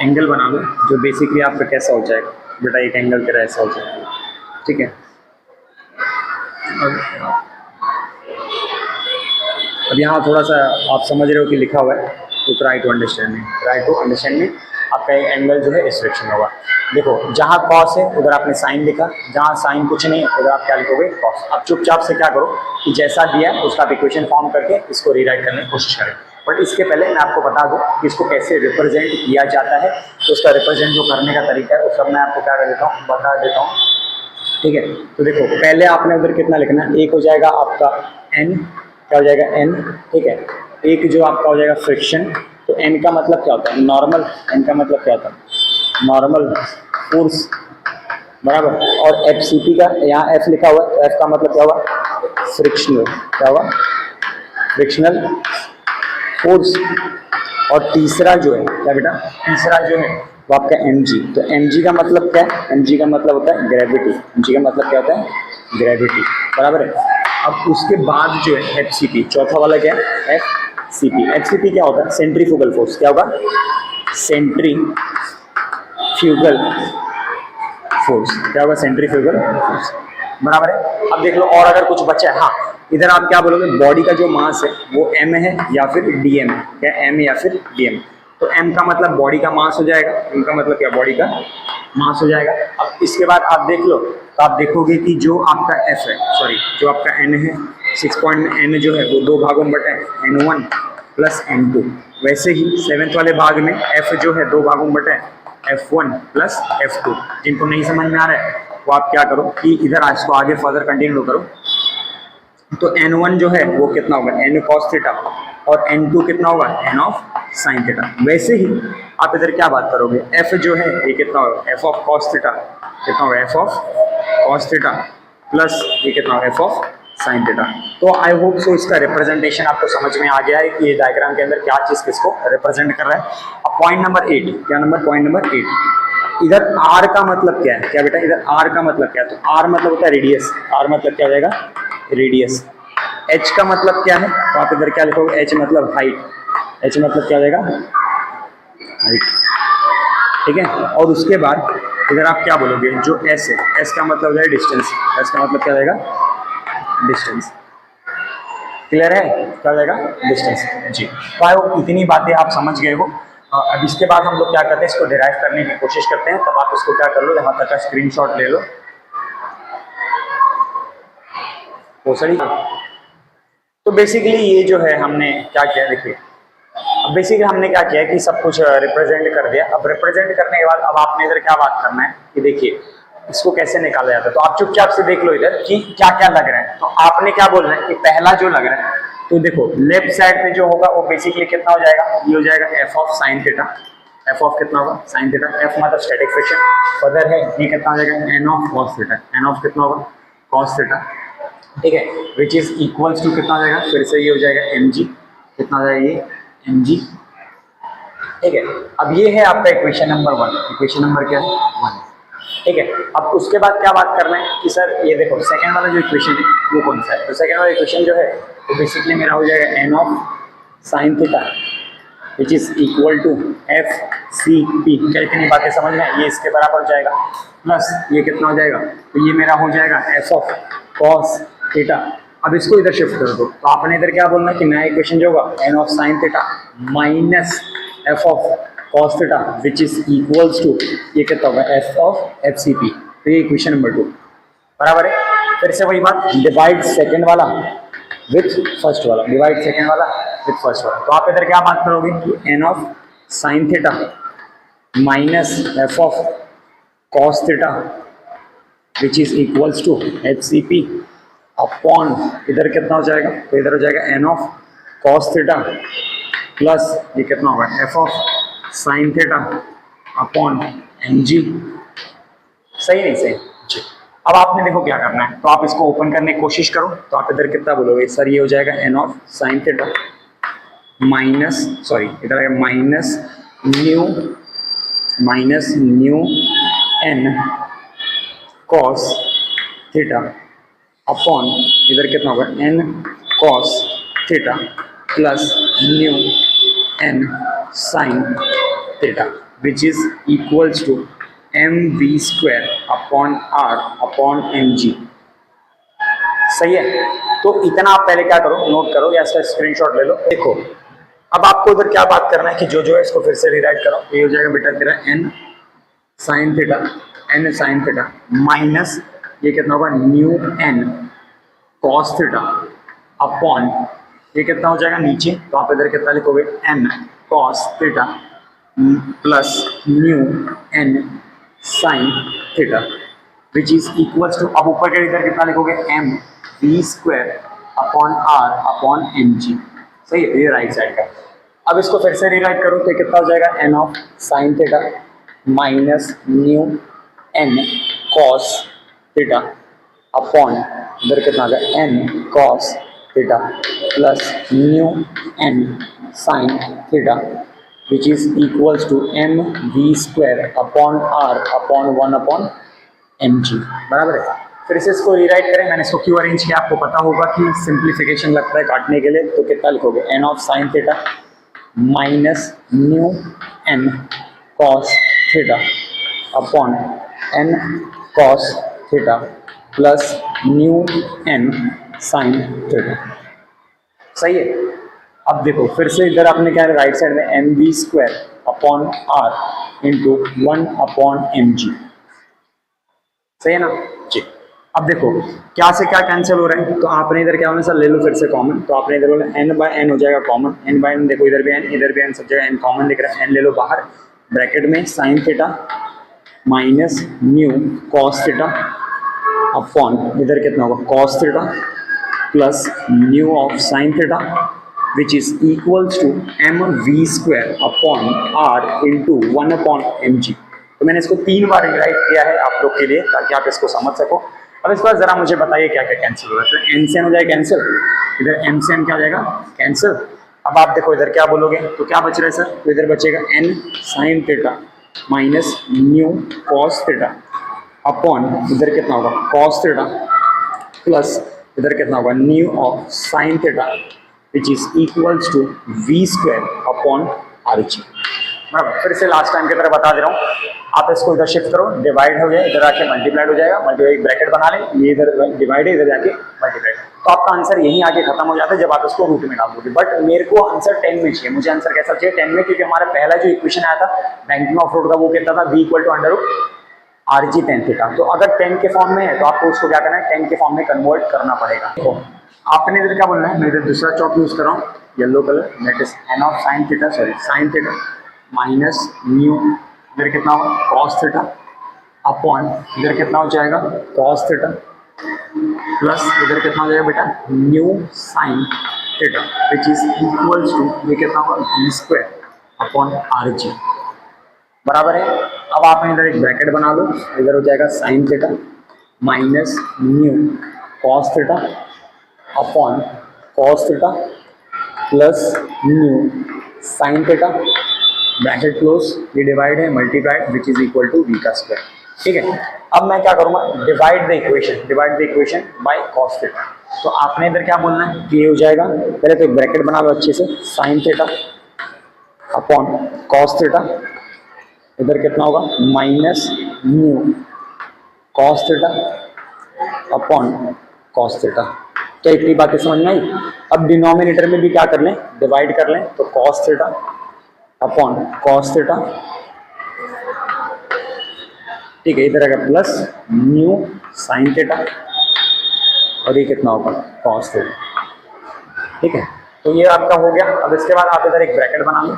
एंगल बना लो जो बेसिकली आपका कैसा हो जाएगा बेटा, एक एंगल तेरा ऐसा हो जाएगा, ठीक है। अब यहाँ थोड़ा सा आप समझ रहे हो कि लिखा हुआ है, तो ट्राई टू अंडरस्टैंड में आपका एक एंगल जो है इस डायरेक्शन में होगा। देखो, जहाँ कॉस है उधर आपने साइन लिखा, जहाँ साइन कुछ नहीं है उधर आप क्या लिखोगे, कॉस। अब चुपचाप से क्या करो कि जैसा दिया है उसका आप इक्वेशन फॉर्म करके इसको रीराइट करने की कोशिश करें। बट इसके पहले मैं आपको बता दूं कि इसको कैसे रिप्रेजेंट किया जाता है, तो उसका रिप्रेजेंट जो करने का तरीका है वो सब मैं आपको क्या कर देता हूँ, बता देता हूँ, ठीक है। तो देखो, पहले आपने उधर कितना लिखना है, एक हो जाएगा आपका एन, क्या हो जाएगा एन, ठीक है। एक जो आपका हो जाएगा फ्रिक्शन, तो एन का मतलब क्या होता है, नॉर्मल, एन का मतलब क्या होता है, नॉर्मल फोर्स, बराबर। और एफ सी पी का यहाँ एफ लिखा हुआ है, तो एफ का मतलब क्या हुआ, फ्रिक्शनल, क्या हुआ, फ्रिक्शनल फोर्स। और तीसरा जो है क्या बेटा, तीसरा जो है वो आपका mg। तो mg का मतलब क्या है, mg का मतलब होता है ग्रेविटी, mg का मतलब क्या होता है, ग्रेविटी, बराबर है। अब उसके बाद जो है fcp, चौथा वाला क्या है, fcp। fcp क्या होता है, सेंट्रीफ्यूगल फोर्स, क्या होगा, सेंट्रीफ्यूगल फोर्स, क्या होगा, सेंट्रीफ्यूगल फोर्स, बराबर है। अब देख लो और अगर कुछ बचा है, हाँ इधर आप क्या बोलोगे, बॉडी का जो मास है वो m है या फिर dm है, क्या m या फिर dm। तो m का मतलब बॉडी का मास हो जाएगा, m का मतलब क्या, बॉडी का मास हो जाएगा। अब इसके बाद आप देख लो, तो आप देखोगे कि जो आपका f है, सॉरी जो आपका n है, 6 पॉइंट में n जो है वो दो भागों में बटा है, n1 प्लस n2। वैसे ही 7th वाले भाग में f जो है दो भागों में बटा है, f1 प्लस f2। जिनको नहीं समझ में आ रहा है वो आप क्या करो कि इधर इसको आगे फर्दर कंटिन्यू करो। तो n1 जो है वो कितना होगा, n cos थीटा, और n2 कितना होगा, n ऑफ साइन थीटा। वैसे ही आप इधर क्या बात करोगे, f जो है ये कितना होगा, f ऑफ cos थीटा, कितना होगा, f of cos theta plus ये कितना होगा, f ऑफ साइन थीटा। तो आई होप सो इसका रिप्रेजेंटेशन आपको समझ में आ गया है कि ये डायग्राम के अंदर क्या चीज किसको रिप्रेजेंट कर रहा है। अब पॉइंट नंबर 8, क्या नंबर, पॉइंट नंबर 8, इधर r का मतलब क्या है, क्या बेटा, इधर r का मतलब क्या है, तो r मतलब होता है रेडियस, r मतलब क्या हो जाएगा, रेडियस। h का मतलब क्या है, तो आप इधर क्या लिखोगे, h मतलब हाइट, h मतलब क्या हो जाएगा, हाइट, ठीक है। और उसके बाद इधर आप क्या बोलोगे, जो s है, s का मतलब हो जाएगा डिस्टेंस, s का मतलब क्या हो जाएगा, डिस्टेंस। क्लियर है, क्या हो जाएगा, डिस्टेंस जी। तो आई होप इतनी बातें आप समझ गए हो। अब इसके बाद हम लोग क्या करते हैं, इसको डिराइव करने की कोशिश करते हैं। तब आप इसको क्या कर लो, यहाँ तक का स्क्रीनशॉट ले लो, तो बेसिकली ये जो है हमने क्या किया, देखिए अब बेसिकली हमने क्या किया कि सब कुछ रिप्रेजेंट कर दिया। अब रिप्रेजेंट करने के बाद अब आपने इधर क्या बात करना है कि देखिए इसको कैसे निकाला जाता है। तो आप चुपचाप से देख लो इधर कि क्या क्या लग रहा है। तो आपने क्या बोलना है कि पहला जो लग रहा है, तो देखो लेफ्ट साइड पे जो होगा वो बेसिकली कितना हो जाएगा, ये हो जाएगा F of sign theta, F of कितना होगा, साइन थीटा, एफ मतलब स्टैटिक फ्रिक्शन, फर्दर है ये कितना हो जाएगा, N of cos theta, N of कितना होगा, कॉस थीटा, ठीक है, विच इज इक्वल्स टू कितना हो जाएगा, फिर से ये हो जाएगा एम जी, कितना हो जाएगा ये एम जी, ठीक है। अब ये है आपका इक्वेशन नंबर 1, इक्वेशन नंबर क्या है 1, ठीक है। अब उसके बाद क्या बात करना है कि सर ये देखो सेकंड वाला जो इक्वेशन है वो कौन सा है। तो सेकंड वाला इक्वेशन जो है वो बेसिकली मेरा हो जाएगा N of sign theta which is equal to F C P. क्या इतनी बातें समझ में, ये इसके बराबर हो जाएगा, प्लस ये कितना हो जाएगा, तो ये मेरा हो जाएगा एफ ऑफ कॉस थीटा अब इसको इधर शिफ्ट कर दो, तो आपने इधर क्या बोलना है कि नया इक्वेशन जो होगा N of sign theta minus F of cos theta which is equals to ये कितना होगा F of F C P. तो ये इक्वेशन नंबर 2 बराबर है। फिर से वही बात, डिवाइड सेकेंड वाला विथ फर्स्ट वाला, डिवाइड सेकेंड वाला विथ फर्स्ट वाला। तो आप इधर क्या बात करोगे कि N of sign theta minus F of cos theta which is equals to F C P upon इधर कितना हो जाएगा, तो इधर हो जाएगा N of cos theta plus ये कितना होगा F of sign theta upon N G. सही नहीं सही जी। अब आपने देखो क्या करना है, तो आप इसको ओपन करने की कोशिश करो, तो आप इधर कितना बोलोगे सर, ये हो जाएगा N of sign theta minus sorry इधर आएगा minus mu N cos theta upon इधर कितना होगा N cos theta plus mu N sign theta which is equals to M V square upon R upon M G. सही है। तो इतना आप पहले क्या करो, नोट करो या इसका स्क्रीनशॉट ले लो। देखो अब आपको उधर क्या बात करना है कि जो है इसको फिर से रीराइट करो। ये हो जाएगा बेटा तेरा एन साइन थीटा माइनस ये कितना होगा mu N cos theta upon ये कितना हो जाएगा नीचे, तो आप इधर कितना लिखोगे N cos theta plus mu N sign theta which is equals to, अब ऊपर के इधर कितना लिखोगे M V square upon R upon M G. सही है, ये राइट साइड का। अब इसको फिर से रीराइट करो तो कितना हो जाएगा N of sign theta minus mu N cos theta upon इधर कितना आ गया N cos theta plus mu N sign theta which is equals to M V square upon R upon 1 upon M G. बराबर है। फिर से इसको रीराइट करें, मैंने इसको क्यों अरेंज किया, आपको पता होगा कि सिंप्लीफिकेशन लगता है काटने के लिए, तो कितना लिखोगे N of sign theta minus mu N cos theta upon N cos theta plus mu N sign theta. सही है। अब देखो फिर से इधर आपने क्या है राइट साइड में M V square upon R into 1 upon M G. सही है ना जी। अब देखो क्या से क्या कैंसिल हो रहा है, तो आपने इधर क्या होना सर ले लो फिर से कॉमन, तो आपने इधर बोला एन बाय एन हो जाएगा कॉमन, एन बाय एन देखो इधर भी एन सब जगह एन कॉमन दिख रहा है, एन ले लो बाहर, ब्रैकेट में sin theta minus mu cos theta upon इधर कितना होगा cos theta plus mu of sign theta which is equals to M V square upon R into 1 upon M G. तो मैंने इसको 3 बार राइट किया है आप लोग के लिए ताकि आप इसको समझ सको। अब इसके बाद जरा मुझे बताइए क्या क्या कैंसिल हो रहा है, तो एन से एन हो जाएगा कैंसिल, इधर एम से एन क्या हो जाएगा कैंसिल। अब आप देखो इधर क्या बोलोगे, तो क्या बच रहा है सर, तो इधर बचेगा N sign theta minus mu cos theta upon इधर कितना होगा कॉस थीटा प्लस इधर कितना होगा mu of sign theta which is equals to we square upon are g. बराबर। फिर से लास्ट टाइम की तरह बता दे रहा हूँ, आप इसको इधर शिफ्ट करो, डिवाइड हो गया इधर आके मल्टीप्लाइड हो जाएगा, मल्टीप्लाई ब्रैकेट बना ले, ये इधर डिवाइड है इधर जाके मल्टीप्लाइड, तो आपका आंसर यहीं आके खत्म हो जाता है जब आप इसको रूट में डाल दोगे। बट मेरे को आंसर 10 में चाहिए, मुझे आंसर कैसा चाहिए 10 में, क्योंकि हमारा पहला जो इक्वेशन आया था बैंकिंग ऑफ रूट का वो कितना था v equal to under root are g tan theta. तो अगर 10 के फॉर्म में है तो आपको उसको क्या करना है 10 के फॉर्म में कन्वर्ट करना पड़ेगा। तो आपने इधर क्या बोलना है, मैं इधर दूसरा चौक यूज कर रहा हूँ yellow colour, that is an of sine theta sine theta minus new इधर कितना होगा कॉस थीटा अपॉन इधर कितना हो जाएगा कॉस थीटा प्लस इधर कितना हो जाएगा बेटा mu sign theta which is equals to ये कितना होगा v square upon are g. बराबर है। अब आपने इधर एक ब्रैकेट बना लो, इधर हो जाएगा sine theta minus mu cos theta upon cos theta plus mu sign theta bracket close, ये डिवाइड है multiplied which is equal to we का स्क्वायर। ठीक है। अब मैं क्या करूंगा divide the equation by cos theta. तो आपने इधर क्या बोलना है, ये हो जाएगा पहले तो एक ब्रैकेट बना लो अच्छे से, sign theta upon cos theta इधर कितना होगा minus mu cos theta upon cos theta तो इतनी बातें समझ में आई। अब डिनोमिनेटर में भी क्या कर लें, डिवाइड कर लें, तो cos theta upon cos theta, ठीक है, इधर आएगा प्लस न्यू साइन थीटा, और ये कितना होगा कॉस थीटा, ठीक है। तो ये आपका हो गया। अब इसके बाद आप इधर एक ब्रैकेट बना लो,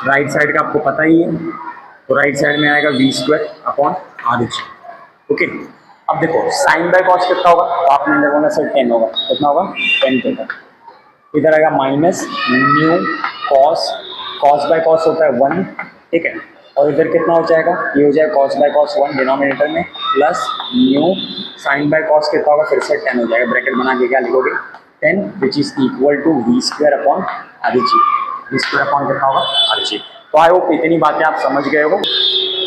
राइट साइड का आपको पता ही है, तो राइट साइड में आएगा v square upon are g, okay. अब देखो साइन बाय कॉस कितना होगा, तो आपने इधर बोला सर 10 होगा, कितना होगा 10 थीटा, इधर आएगा minus mu cos, cos by cos होता है 1, ठीक है, और इधर कितना हो जाएगा, ये हो जाएगा कॉस बाय कॉस 1 डिनोमिनेटर में, plus mu sine by cos कितना होगा, फिर से 10 हो जाएगा, ब्रैकेट बना के क्या लिखोगे 10 which is equal to we square upon R G, we square upon कितना होगा आर जी। तो आई होप इतनी बातें आप समझ गए हो।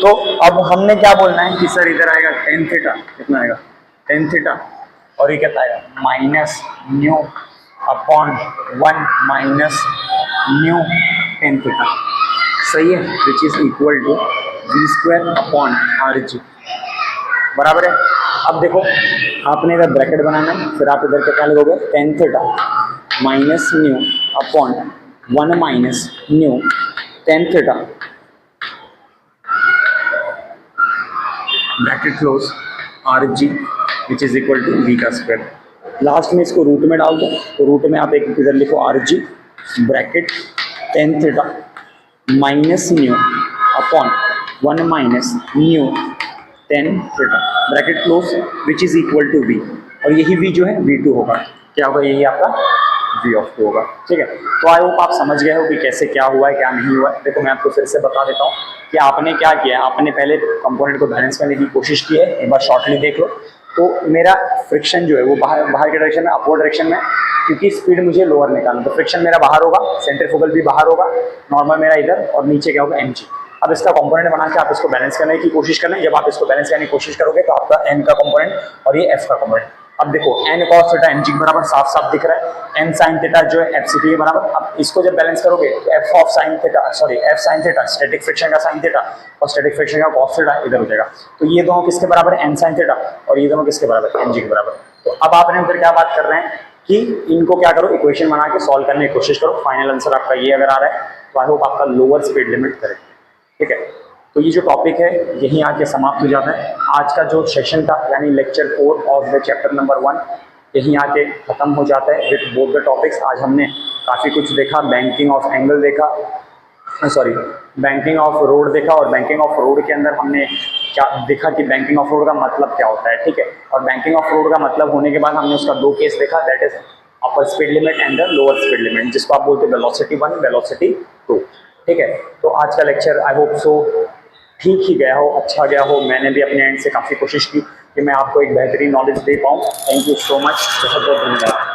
तो अब हमने क्या बोलना है कि सर इधर आएगा टेन थीटा, कितना आएगा टेन थीटा, और ये कितना आएगा minus mu upon 1 minus mu tan theta, सही है, which is equal to we square upon are g, बराबर है। अब देखो आपने इधर ब्रैकेट बनाना है, फिर आप इधर क्या लिखोगे tan theta minus mu upon 1 minus mu tan theta, bracket close r ji which is equal to we का स्क्वायर। लास्ट में इसको रूट में डाल दो, तो रूट में आप एक इधर लिखो r g bracket tan theta minus mu upon 1 minus mu tan theta, bracket close which is equal to v, और यही वी जो है V2 होगा, क्या होगा, यही आपका V ऑफ 2 होगा, ठीक है। तो आई होप आप समझ गए हो कि कैसे क्या हुआ है क्या नहीं हुआ है। देखो मैं आपको फिर से बता देता हूँ कि आपने क्या किया, आपने पहले कंपोनेंट को बैलेंस करने की कोशिश की है, एक बार शॉर्टली देख लो। तो मेरा फ्रिक्शन जो है वो बाहर के डायरेक्शन में, अपवर्ड डायरेक्शन में, क्योंकि स्पीड मुझे लोअर निकालना, तो फ्रिक्शन मेरा बाहर होगा, सेंट्रीफ्यूगल भी बाहर होगा, नॉर्मल मेरा इधर, और नीचे क्या होगा mg। अब इसका कंपोनेंट बना के आप इसको बैलेंस करने की कोशिश करना है। जब आप इसको बैलेंस करने की कोशिश करोगे तो आपका n का कंपोनेंट और ये f का कंपोनेंट, अब देखो n cos थीटा mg के बराबर साफ साफ दिख रहा है, n sin थीटा जो है fct के बराबर। अब इसको जब बैलेंस करोगे तो f of sin theta, sorry f sin theta static friction का sin थीटा और स्टैटिक फ्रिक्शन का cos थीटा इधर हो जाएगा। तो ये दोनों किसके बराबर है, n sin थीटा, और ये दोनों किसके बराबर है, mg के बराबर। तो अब आपने उधर क्या बात कर रहे हैं कि इनको क्या करो, इक्वेशन बना के सॉल्व करने की कोशिश करो। फाइनल आंसर आपका ये अगर आ रहा है तो आई होप आपका लोअर स्पीड लिमिट करें, ठीक है। तो ये जो टॉपिक है यहीं आके समाप्त हो जाता है। आज का जो सेशन था यानी lecture 4 of the chapter number 1 यहीं आके ख़त्म हो जाता है विद बोथ द टॉपिक्स। आज हमने काफ़ी कुछ देखा, बैंकिंग ऑफ एंगल देखा, सॉरी बैंकिंग ऑफ रोड देखा, और बैंकिंग ऑफ रोड के अंदर हमने क्या देखा कि बैंकिंग ऑफ रोड का मतलब क्या होता है, ठीक है। और बैंकिंग ऑफ रोड का मतलब होने के बाद हमने उसका 2 केस देखा, that is upper speed limit and the lower speed limit, जिसको आप बोलते हैं वेलोसिटी 1 वेलोसिटी 2, ठीक है। तो आज का लेक्चर आई होप सो ठीक ही गया हो, अच्छा गया हो। मैंने भी अपने एंड से काफ़ी कोशिश की कि मैं आपको एक बेहतरीन नॉलेज दे पाऊँ। थैंक यू सो मच, बहुत बहुत धन्यवाद।